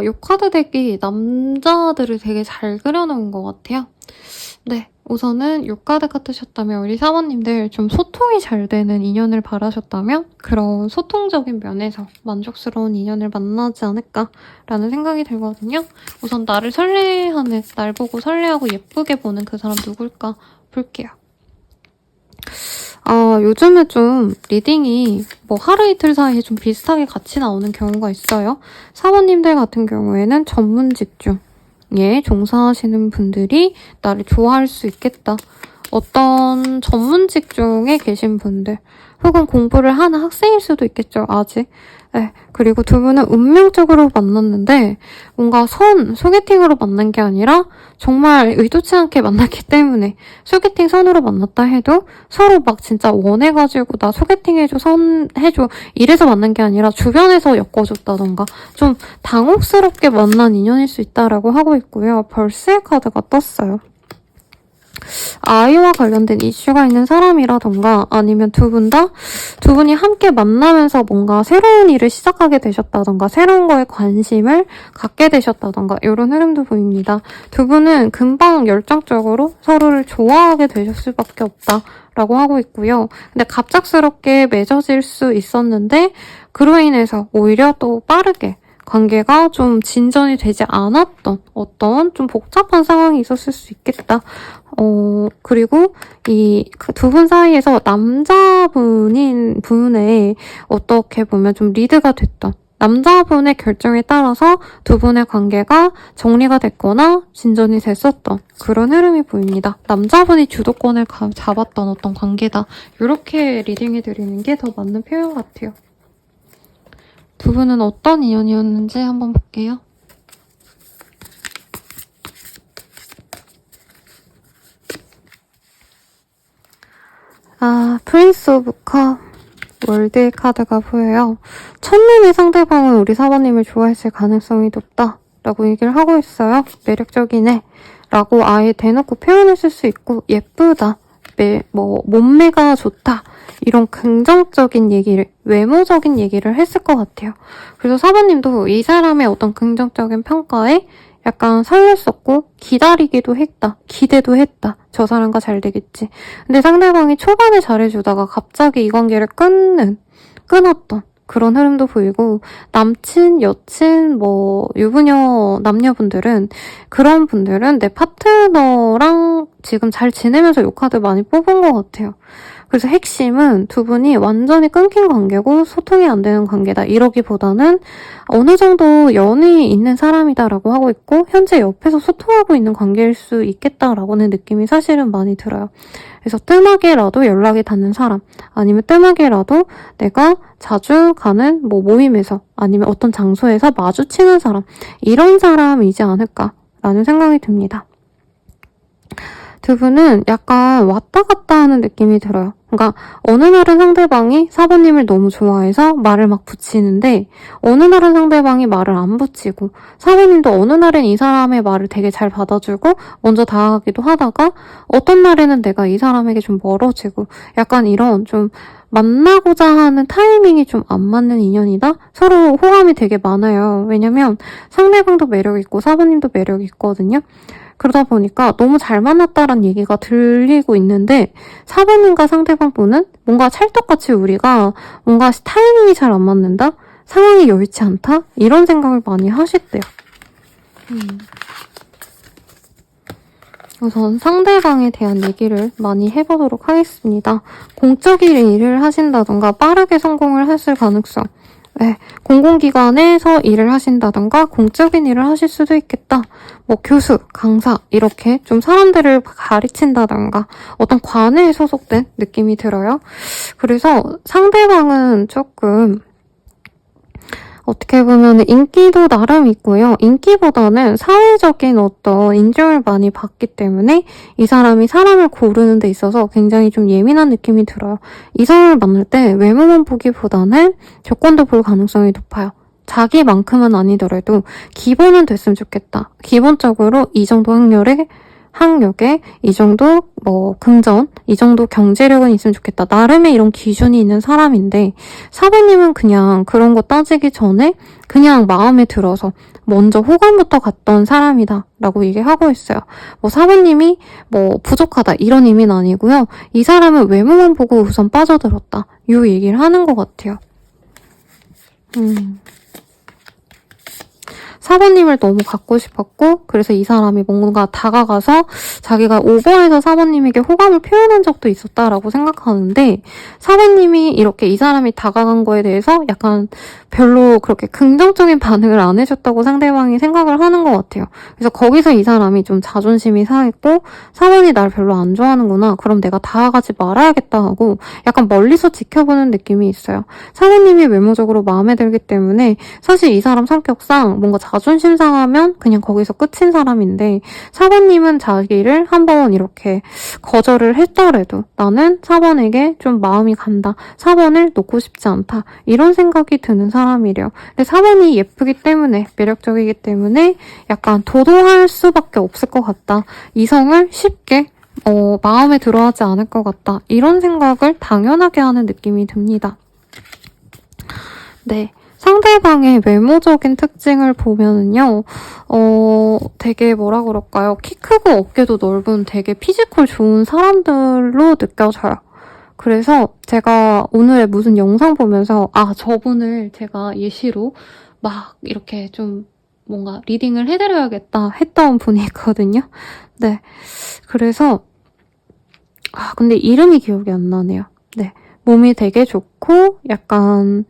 이 카드 덱이 남자들을 되게 잘 그려놓은 것 같아요. 네, 우선은 이 카드가 뜨셨다면 우리 사모님들 좀 소통이 잘 되는 인연을 바라셨다면 그런 소통적인 면에서 만족스러운 인연을 만나지 않을까라는 생각이 들거든요. 우선 나를 설레하는, 날 보고 설레하고 예쁘게 보는 그 사람 누굴까 볼게요. 요즘에 좀 리딩이 뭐 하루 이틀 사이에 좀 비슷하게 같이 나오는 경우가 있어요. 사모님들 같은 경우에는 전문 직종에 종사하시는 분들이 나를 좋아할 수 있겠다. 어떤 전문 직종에 계신 분들 혹은 공부를 하는 학생일 수도 있겠죠, 아직. 네, 그리고 두 분은 운명적으로 만났는데 뭔가 소개팅으로 만난 게 아니라 정말 의도치 않게 만났기 때문에 소개팅 선으로 만났다 해도 서로 막 진짜 원해가지고 나 소개팅 해줘, 해줘 이래서 만난 게 아니라 주변에서 엮어줬다던가 좀 당혹스럽게 만난 인연일 수 있다라고 하고 있고요. 벌스의 카드가 떴어요. 아이와 관련된 이슈가 있는 사람이라던가 아니면 두 분이 함께 만나면서 뭔가 새로운 일을 시작하게 되셨다던가 새로운 거에 관심을 갖게 되셨다던가 이런 흐름도 보입니다. 두 분은 금방 열정적으로 서로를 좋아하게 되실 수밖에 없다라고 하고 있고요. 근데 갑작스럽게 맺어질 수 있었는데 그로 인해서 오히려 또 빠르게 관계가 좀 진전이 되지 않았던 어떤 좀 복잡한 상황이 있었을 수 있겠다. 그리고 이 두 분 사이에서 남자분의 어떻게 보면 좀 리드가 됐던 남자분의 결정에 따라서 두 분의 관계가 정리가 됐거나 진전이 됐었던 그런 흐름이 보입니다. 남자분이 주도권을 잡았던 어떤 관계다. 이렇게 리딩해 드리는 게 더 맞는 표현 같아요. 두 분은 어떤 인연이었는지 한번 볼게요. 프린스 오브 컵 월드의 카드가 보여요. 첫눈에 상대방은 우리 사모님을 좋아했을 가능성이 높다라고 얘기를 하고 있어요. 매력적이네 라고 아예 대놓고 표현했을 수 있고 예쁘다, 몸매가 좋다 이런 긍정적인 얘기를, 외모적인 얘기를 했을 것 같아요. 그래서 사모님도 이 사람의 어떤 긍정적인 평가에 약간 설렜었고 기다리기도 했다, 기대도 했다. 저 사람과 잘 되겠지. 근데 상대방이 초반에 잘해주다가 갑자기 이 관계를 끊었던 그런 흐름도 보이고 남친, 여친, 유부녀 남녀분들은 그런 분들은 내 파트너랑 지금 잘 지내면서 요 카드 많이 뽑은 것 같아요. 그래서 핵심은 두 분이 완전히 끊긴 관계고 소통이 안 되는 관계다. 이러기보다는 어느 정도 연이 있는 사람이다라고 하고 있고 현재 옆에서 소통하고 있는 관계일 수 있겠다라고는 느낌이 사실은 많이 들어요. 그래서 뜸하게라도 연락이 닿는 사람 아니면 뜸하게라도 내가 자주 가는 모임에서 아니면 어떤 장소에서 마주치는 사람 이런 사람이지 않을까라는 생각이 듭니다. 두 분은 약간 왔다 갔다 하는 느낌이 들어요. 그러니까 어느 날은 상대방이 사부님을 너무 좋아해서 말을 막 붙이는데 어느 날은 상대방이 말을 안 붙이고 사부님도 어느 날은 이 사람의 말을 되게 잘 받아주고 먼저 다가가기도 하다가 어떤 날에는 내가 이 사람에게 좀 멀어지고 약간 이런 좀 만나고자 하는 타이밍이 좀 안 맞는 인연이다? 서로 호감이 되게 많아요. 왜냐면 상대방도 매력있고 사부님도 매력있거든요. 그러다 보니까 너무 잘 만났다라는 얘기가 들리고 있는데 사부님과 상대방분은 뭔가 찰떡같이 우리가 뭔가 타이밍이 잘 안 맞는다? 상황이 여의치 않다? 이런 생각을 많이 하셨대요. 우선 상대방에 대한 얘기를 많이 해보도록 하겠습니다. 공적인 일을 하신다던가 빠르게 성공을 했을 가능성. 네, 공공기관에서 일을 하신다던가 공적인 일을 하실 수도 있겠다. 교수, 강사 이렇게 좀 사람들을 가르친다던가 어떤 관회에 소속된 느낌이 들어요. 그래서 상대방은 조금 어떻게 보면 인기도 나름 있고요. 인기보다는 사회적인 어떤 인정을 많이 받기 때문에 이 사람이 사람을 고르는 데 있어서 굉장히 좀 예민한 느낌이 들어요. 이 사람을 만날 때 외모만 보기보다는 조건도 볼 가능성이 높아요. 자기만큼은 아니더라도 기본은 됐으면 좋겠다. 기본적으로 이 정도 학력에 학력에 이 정도 금전, 이 정도 경제력은 있으면 좋겠다. 나름의 이런 기준이 있는 사람인데 4번님은 그냥 그런 거 따지기 전에 그냥 마음에 들어서 먼저 호감부터 갔던 사람이다 라고 얘기하고 있어요. 4번님이 부족하다 이런 의미는 아니고요. 이 사람은 외모만 보고 우선 빠져들었다. 이 얘기를 하는 것 같아요. 4번님을 너무 갖고 싶었고 그래서 이 사람이 뭔가 다가가서 자기가 오버해서 4번님에게 호감을 표현한 적도 있었다라고 생각하는데 4번님이 이렇게 이 사람이 다가간 거에 대해서 약간 별로 그렇게 긍정적인 반응을 안 해줬다고 상대방이 생각을 하는 것 같아요. 그래서 거기서 이 사람이 좀 자존심이 상했고 4번이 날 별로 안 좋아하는구나. 그럼 내가 다가가지 말아야겠다 하고 약간 멀리서 지켜보는 느낌이 있어요. 4번님이 외모적으로 마음에 들기 때문에 사실 이 사람 성격상 뭔가 자존심 상하면 그냥 거기서 끝인 사람인데 4번님은 자기를 한번 이렇게 거절을 했더라도 나는 4번에게 좀 마음이 간다. 4번을 놓고 싶지 않다. 이런 생각이 드는 사람이래요. 근데 4번이 예쁘기 때문에 매력적이기 때문에 약간 도도할 수밖에 없을 것 같다. 이성을 쉽게 마음에 들어하지 않을 것 같다. 이런 생각을 당연하게 하는 느낌이 듭니다. 네. 상대방의 외모적인 특징을 보면은요, 되게 뭐라 그럴까요? 키 크고 어깨도 넓은 되게 피지컬 좋은 사람들로 느껴져요. 그래서 제가 오늘 무슨 영상 보면서, 저분을 제가 예시로 막 이렇게 좀 뭔가 리딩을 해드려야겠다 했던 분이 있거든요. 네. 그래서, 근데 이름이 기억이 안 나네요. 네. 몸이 되게 좋고, 약간,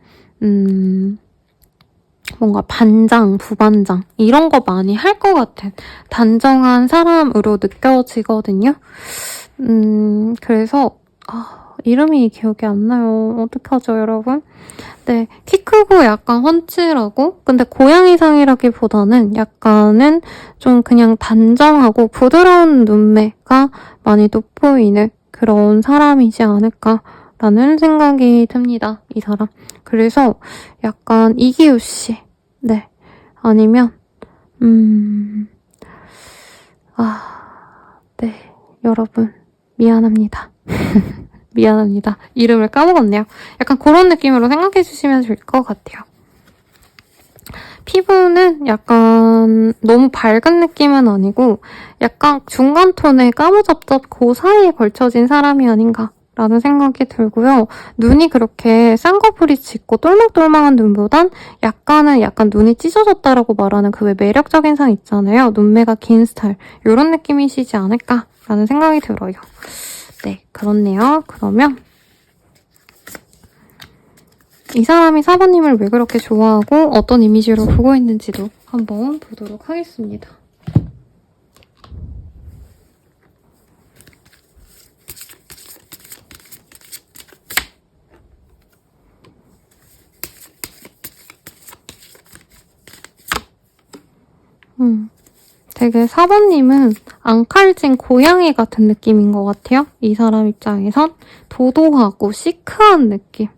뭔가 반장, 부반장 이런 거 많이 할 것 같은 단정한 사람으로 느껴지거든요. 그래서 이름이 기억이 안 나요. 어떡하죠, 여러분? 네, 키 크고 약간 훤칠하고 근데 고양이상이라기보다는 약간은 좀 그냥 단정하고 부드러운 눈매가 많이 돋보이는 그런 사람이지 않을까라는 생각이 듭니다. 이 사람. 그래서 약간 이기우 씨, 네, 아니면 네, 여러분 미안합니다. 미안합니다. 이름을 까먹었네요. 약간 그런 느낌으로 생각해 주시면 좋을 것 같아요. 피부는 약간 너무 밝은 느낌은 아니고 약간 중간 톤의 까무잡잡 그 사이에 걸쳐진 사람이 아닌가 라는 생각이 들고요. 눈이 그렇게 쌍꺼풀이 짙고 똘망똘망한 눈보단 약간 눈이 찢어졌다라고 말하는 그 왜 매력적인 상 있잖아요. 눈매가 긴 스타일. 이런 느낌이시지 않을까라는 생각이 들어요. 네, 그렇네요. 그러면 이 사람이 4번님을 왜 그렇게 좋아하고 어떤 이미지로 보고 있는지도 한번 보도록 하겠습니다. 되게 4번님은 앙칼진 고양이 같은 느낌인 것 같아요. 이 사람 입장에선 도도하고 시크한 느낌.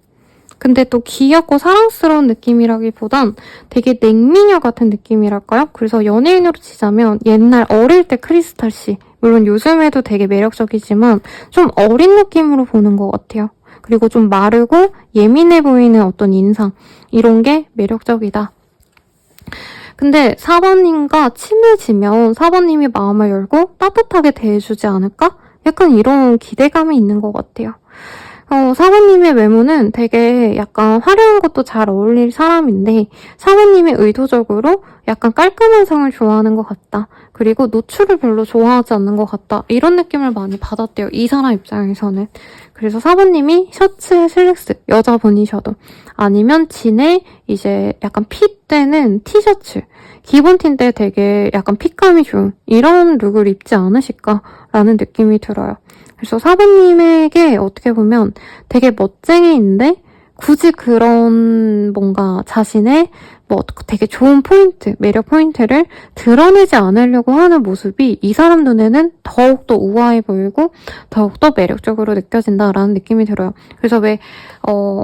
근데 또 귀엽고 사랑스러운 느낌이라기보단 되게 냉미녀 같은 느낌이랄까요? 그래서 연예인으로 치자면 옛날 어릴 때 크리스탈 씨, 물론 요즘에도 되게 매력적이지만 좀 어린 느낌으로 보는 것 같아요. 그리고 좀 마르고 예민해 보이는 어떤 인상, 이런 게 매력적이다. 근데 4번님과 친해지면 4번님이 마음을 열고 따뜻하게 대해주지 않을까? 약간 이런 기대감이 있는 것 같아요. 4번님의 외모는 되게 약간 화려한 것도 잘 어울릴 사람인데 4번님이 의도적으로 약간 깔끔한 상을 좋아하는 것 같다. 그리고 노출을 별로 좋아하지 않는 것 같다. 이런 느낌을 많이 받았대요. 이 사람 입장에서는. 그래서 4번님이 셔츠에 슬랙스, 여자분이셔도 아니면 진에 이제 약간 핏되는 티셔츠, 기본 틴데 되게 약간 핏감이 좋은 이런 룩을 입지 않으실까라는 느낌이 들어요. 그래서 4번님에게 어떻게 보면 되게 멋쟁이인데 굳이 그런 뭔가 자신의 뭐 되게 좋은 포인트, 매력 포인트를 드러내지 않으려고 하는 모습이 이 사람 눈에는 더욱더 우아해 보이고 더욱더 매력적으로 느껴진다라는 느낌이 들어요. 그래서 왜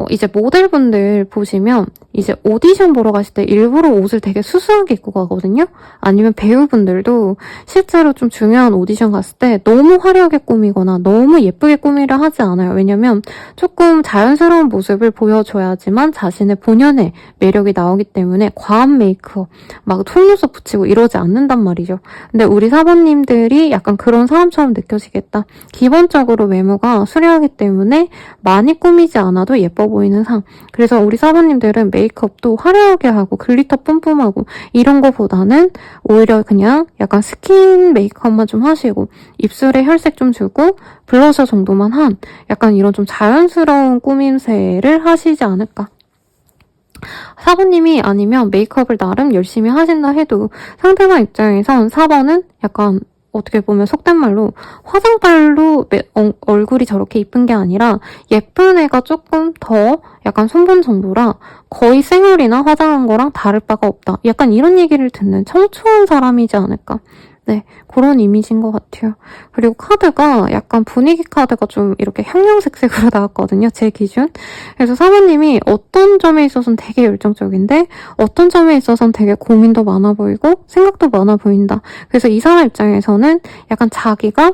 이제 모델분들 보시면 이제 오디션 보러 가실 때 일부러 옷을 되게 수수하게 입고 가거든요. 아니면 배우분들도 실제로 좀 중요한 오디션 갔을 때 너무 화려하게 꾸미거나 너무 예쁘게 꾸미려 하지 않아요. 왜냐면 조금 자연스러운 모습을 보여줘야지만 자신의 본연의 매력이 나오기 때문에 과한 메이크업, 막 속눈썹 붙이고 이러지 않는단 말이죠. 근데 우리 사모님들이 약간 그런 사람처럼 느껴지겠다. 기본적으로 외모가 수려하기 때문에 많이 꾸미지 않아도 예뻐 보이는 상. 그래서 우리 사모님들은 메이크업도 화려하게 하고 글리터 뿜뿜하고 이런 거보다는 오히려 그냥 약간 스킨 메이크업만 좀 하시고 입술에 혈색 좀 주고 블러셔 정도만 한 약간 이런 좀 자연스러운 꾸밈새를 하시지 않을까. 사부님이 아니면 메이크업을 나름 열심히 하신다 해도 상대방 입장에선 4번은 약간 어떻게 보면 속된 말로 화장빨로 얼굴이 저렇게 이쁜 게 아니라 예쁜 애가 조금 더 약간 손본 정도라 거의 생얼이나 화장한 거랑 다를 바가 없다. 약간 이런 얘기를 듣는 청초한 사람이지 않을까. 네, 그런 이미지인 것 같아요. 그리고 카드가 약간 분위기 카드가 좀 이렇게 형형색색으로 나왔거든요. 제 기준. 그래서 사모님이 어떤 점에 있어서는 되게 열정적인데 어떤 점에 있어서는 되게 고민도 많아 보이고 생각도 많아 보인다. 그래서 이 사람 입장에서는 약간 자기가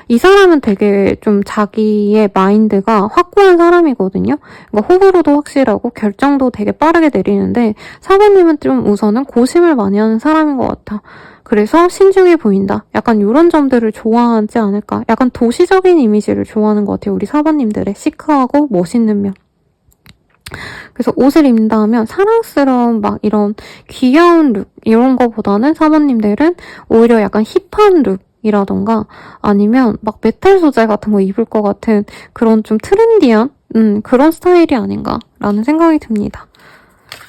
이 사람은 되게 좀 자기의 마인드가 확고한 사람이거든요. 그러니까 호불호도 확실하고 결정도 되게 빠르게 내리는데 사모님은 좀 우선은 고심을 많이 하는 사람인 것 같아. 그래서 신중해 보인다. 약간 이런 점들을 좋아하지 않을까. 약간 도시적인 이미지를 좋아하는 것 같아요. 우리 사모님들의 시크하고 멋있는 면. 그래서 옷을 입는다 하면 사랑스러운 막 이런 귀여운 룩 이런 거보다는 사모님들은 오히려 약간 힙한 룩 이라던가 아니면 막 메탈 소재 같은 거 입을 것 같은 그런 좀 트렌디한 그런 스타일이 아닌가라는 생각이 듭니다.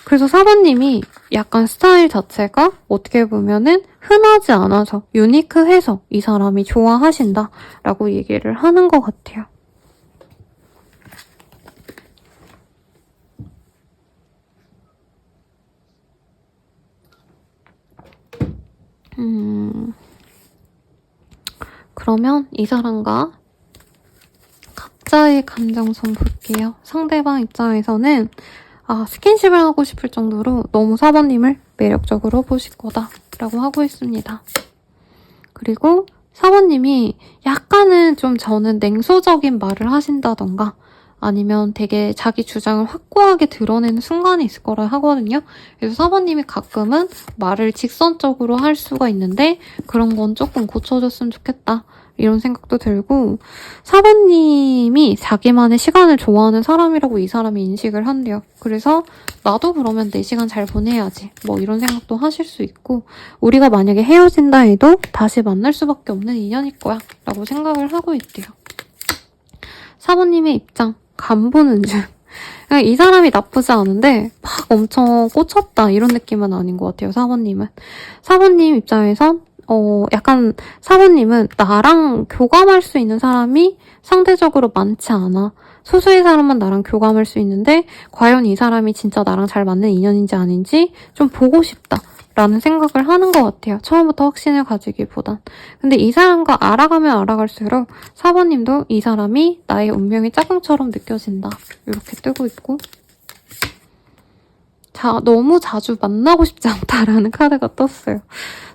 그래서 사모님이 약간 스타일 자체가 어떻게 보면은 흔하지 않아서 유니크해서 이 사람이 좋아하신다라고 얘기를 하는 것 같아요. 그러면 이 사람과 각자의 감정선 볼게요. 상대방 입장에서는 스킨십을 하고 싶을 정도로 너무 사모님을 매력적으로 보실 거다 라고 하고 있습니다. 그리고 사모님이 약간은 좀 저는 냉소적인 말을 하신다던가 아니면 되게 자기 주장을 확고하게 드러내는 순간이 있을 거라 하거든요. 그래서 사모님이 가끔은 말을 직선적으로 할 수가 있는데 그런 건 조금 고쳐줬으면 좋겠다. 이런 생각도 들고 사모님이 자기만의 시간을 좋아하는 사람이라고 이 사람이 인식을 한대요. 그래서 나도 그러면 내 시간 잘 보내야지. 뭐 이런 생각도 하실 수 있고 우리가 만약에 헤어진다 해도 다시 만날 수밖에 없는 인연일 거야 라고 생각을 하고 있대요. 사모님의 입장 간 보는 중. 이 사람이 나쁘지 않은데 막 엄청 꽂혔다 이런 느낌은 아닌 것 같아요. 사모님은. 사모님 입장에선 약간 사모님은 나랑 교감할 수 있는 사람이 상대적으로 많지 않아. 소수의 사람만 나랑 교감할 수 있는데 과연 이 사람이 진짜 나랑 잘 맞는 인연인지 아닌지 좀 보고 싶다. 라는 생각을 하는 것 같아요. 처음부터 확신을 가지기보단. 근데 이 사람과 알아가면 알아갈수록 사모님도 이 사람이 나의 운명의 짝꿍처럼 느껴진다. 이렇게 뜨고 있고 너무 자주 만나고 싶지 않다라는 카드가 떴어요.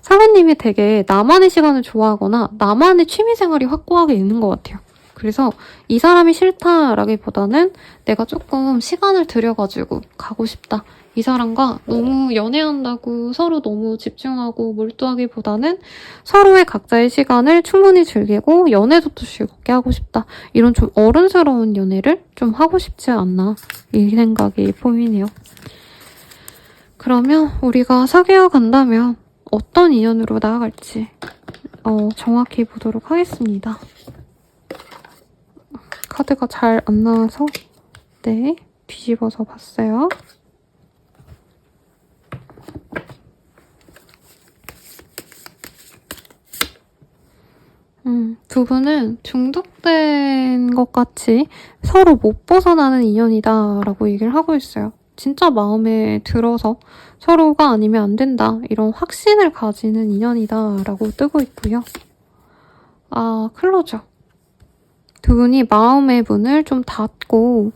사모님이 되게 나만의 시간을 좋아하거나 나만의 취미생활이 확고하게 있는 것 같아요. 그래서 이 사람이 싫다라기보다는 내가 조금 시간을 들여가지고 가고 싶다. 이 사람과 너무 연애한다고 서로 너무 집중하고 몰두하기보다는 서로의 각자의 시간을 충분히 즐기고 연애도 또 즐겁게 하고 싶다. 이런 좀 어른스러운 연애를 좀 하고 싶지 않나. 이 생각이 보이네요. 그러면 우리가 사귀어 간다면 어떤 인연으로 나아갈지 정확히 보도록 하겠습니다. 카드가 잘 안 나와서 뒤집어서 봤어요. 두 분은 중독된 것 같이 서로 못 벗어나는 인연이다 라고 얘기를 하고 있어요. 진짜 마음에 들어서 서로가 아니면 안 된다. 이런 확신을 가지는 인연이다. 라고 뜨고 있고요. 클로저. 두 분이 마음의 문을 좀 닫고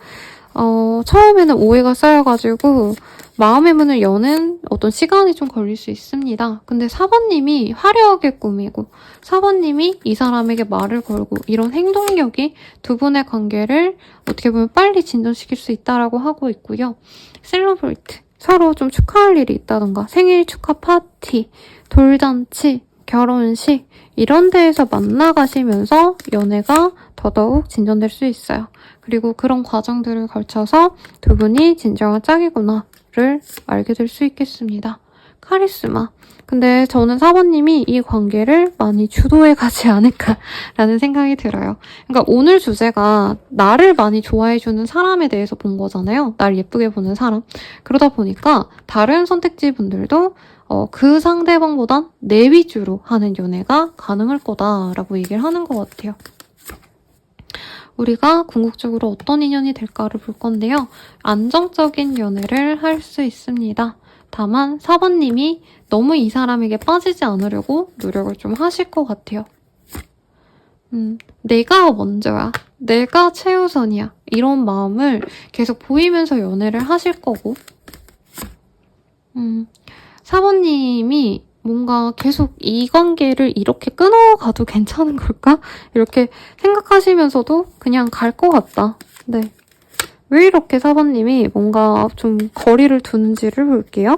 처음에는 오해가 쌓여가지고 마음의 문을 여는 어떤 시간이 좀 걸릴 수 있습니다. 근데 4번님이 화려하게 꾸미고 4번님이 이 사람에게 말을 걸고 이런 행동력이 두 분의 관계를 어떻게 보면 빨리 진전시킬 수 있다라고 하고 있고요. 셀러브레이트. 서로 좀 축하할 일이 있다던가 생일 축하 파티, 돌잔치, 결혼식 이런 데에서 만나가시면서 연애가 더더욱 진전될 수 있어요. 그리고 그런 과정들을 걸쳐서 두 분이 진정한 짝이구나를 알게 될 수 있겠습니다. 카리스마. 근데 저는 4번님이 이 관계를 많이 주도해 가지 않을까라는 생각이 들어요. 그러니까 오늘 주제가 나를 많이 좋아해주는 사람에 대해서 본 거잖아요. 날 예쁘게 보는 사람. 그러다 보니까 다른 선택지 분들도 그 상대방보단 내 위주로 하는 연애가 가능할 거다라고 얘기를 하는 것 같아요. 우리가 궁극적으로 어떤 인연이 될까를 볼 건데요. 안정적인 연애를 할 수 있습니다. 다만 4번님이 너무 이 사람에게 빠지지 않으려고 노력을 좀 하실 것 같아요. 내가 먼저야. 내가 최우선이야. 이런 마음을 계속 보이면서 연애를 하실 거고 4번님이 뭔가 계속 이 관계를 이렇게 끊어가도 괜찮은 걸까? 이렇게 생각하시면서도 그냥 갈 것 같다. 네. 왜 이렇게 4번님이 뭔가 좀 거리를 두는지를 볼게요.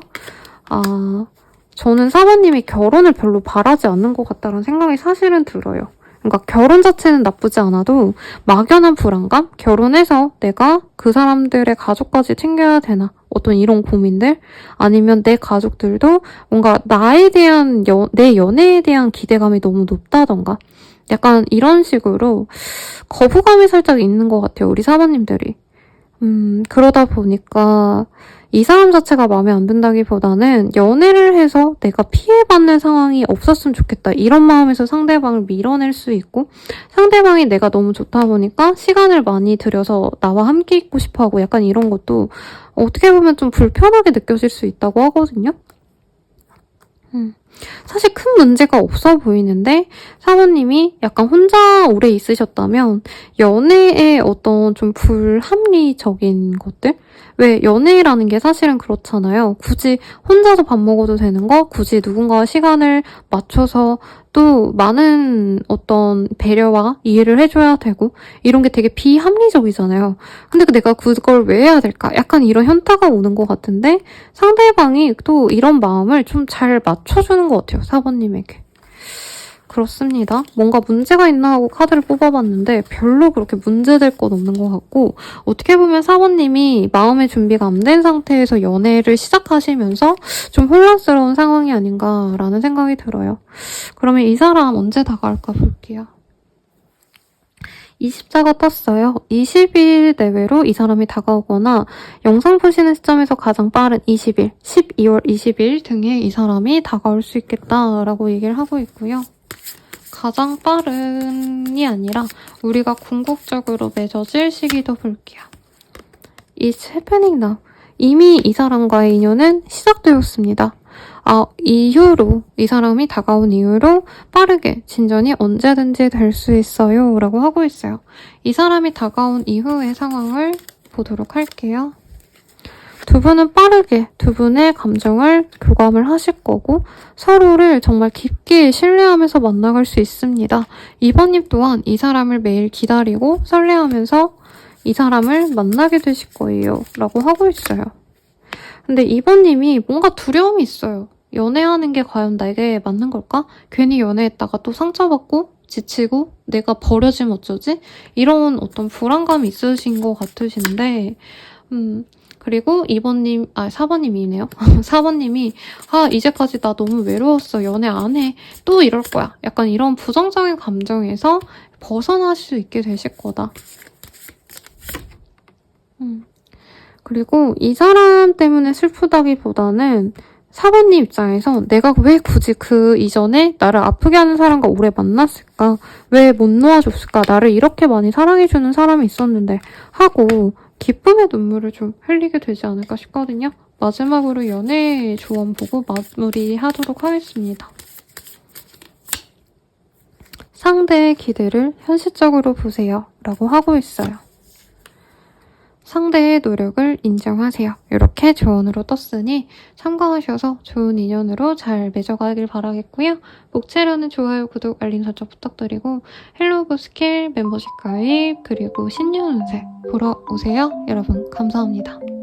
저는 4번님이 결혼을 별로 바라지 않는 것 같다는 생각이 사실은 들어요. 그러니까 결혼 자체는 나쁘지 않아도 막연한 불안감? 결혼해서 내가 그 사람들의 가족까지 챙겨야 되나? 어떤 이런 고민들? 아니면 내 가족들도 뭔가 나에 대한 내 연애에 대한 기대감이 너무 높다던가? 약간 이런 식으로 거부감이 살짝 있는 것 같아요. 우리 사모님들이. 그러다 보니까 이 사람 자체가 마음에 안 든다기보다는 연애를 해서 내가 피해받는 상황이 없었으면 좋겠다. 이런 마음에서 상대방을 밀어낼 수 있고 상대방이 내가 너무 좋다 보니까 시간을 많이 들여서 나와 함께 있고 싶어하고 약간 이런 것도 어떻게 보면 좀 불편하게 느껴질 수 있다고 하거든요. 사실 큰 문제가 없어 보이는데 사모님이 약간 혼자 오래 있으셨다면 연애의 어떤 좀 불합리적인 것들? 왜 연애라는 게 사실은 그렇잖아요. 굳이 혼자서 밥 먹어도 되는 거, 굳이 누군가와 시간을 맞춰서 또 많은 어떤 배려와 이해를 해줘야 되고 이런 게 되게 비합리적이잖아요. 근데 내가 그걸 왜 해야 될까? 약간 이런 현타가 오는 것 같은데 상대방이 또 이런 마음을 좀 잘 맞춰주는 것 같아요. 4번님에게. 그렇습니다. 뭔가 문제가 있나 하고 카드를 뽑아봤는데 별로 그렇게 문제될 건 없는 것 같고 어떻게 보면 4번님이 마음의 준비가 안 된 상태에서 연애를 시작하시면서 좀 혼란스러운 상황이 아닌가라는 생각이 들어요. 그러면 이 사람 언제 다가올까 볼게요. 20자가 떴어요. 20일 내외로 이 사람이 다가오거나 영상 보시는 시점에서 가장 빠른 20일, 12월 20일 등에 이 사람이 다가올 수 있겠다라고 얘기를 하고 있고요. 가장 빠른이 아니라 우리가 궁극적으로 맺어질 시기도 볼게요. It's happening now. 이미 이 사람과의 인연은 시작되었습니다. 이후로 이 사람이 다가온 이후로 빠르게 진전이 언제든지 될 수 있어요 라고 하고 있어요. 이 사람이 다가온 이후의 상황을 보도록 할게요. 두 분은 빠르게 두 분의 감정을 교감을 하실 거고 서로를 정말 깊게 신뢰하면서 만나갈 수 있습니다. 2번님 또한 이 사람을 매일 기다리고 설레하면서 이 사람을 만나게 되실 거예요 라고 하고 있어요. 근데 2번님이 뭔가 두려움이 있어요. 연애하는 게 과연 나에게 맞는 걸까? 괜히 연애했다가 또 상처받고 지치고 내가 버려지면 어쩌지? 이런 어떤 불안감이 있으신 것 같으신데 그리고 4번님이네요. 4번님이 이제까지 나 너무 외로웠어. 연애 안 해. 또 이럴 거야. 약간 이런 부정적인 감정에서 벗어날 수 있게 되실 거다. 그리고 이 사람 때문에 슬프다기보다는 4번님 입장에서 내가 왜 굳이 그 이전에 나를 아프게 하는 사람과 오래 만났을까? 왜 못 놓아줬을까? 나를 이렇게 많이 사랑해주는 사람이 있었는데 하고 기쁨의 눈물을 좀 흘리게 되지 않을까 싶거든요. 마지막으로 연애 조언 보고 마무리하도록 하겠습니다. 상대의 기대를 현실적으로 보세요. 라고 하고 있어요. 상대의 노력을 인정하세요. 이렇게 조언으로 떴으니 참고하셔서 좋은 인연으로 잘 맺어가길 바라겠고요. 목차로는 좋아요, 구독, 알림 설정 부탁드리고 헬로우 스킬 멤버십 가입 그리고 신년 운세 보러 오세요. 여러분 감사합니다.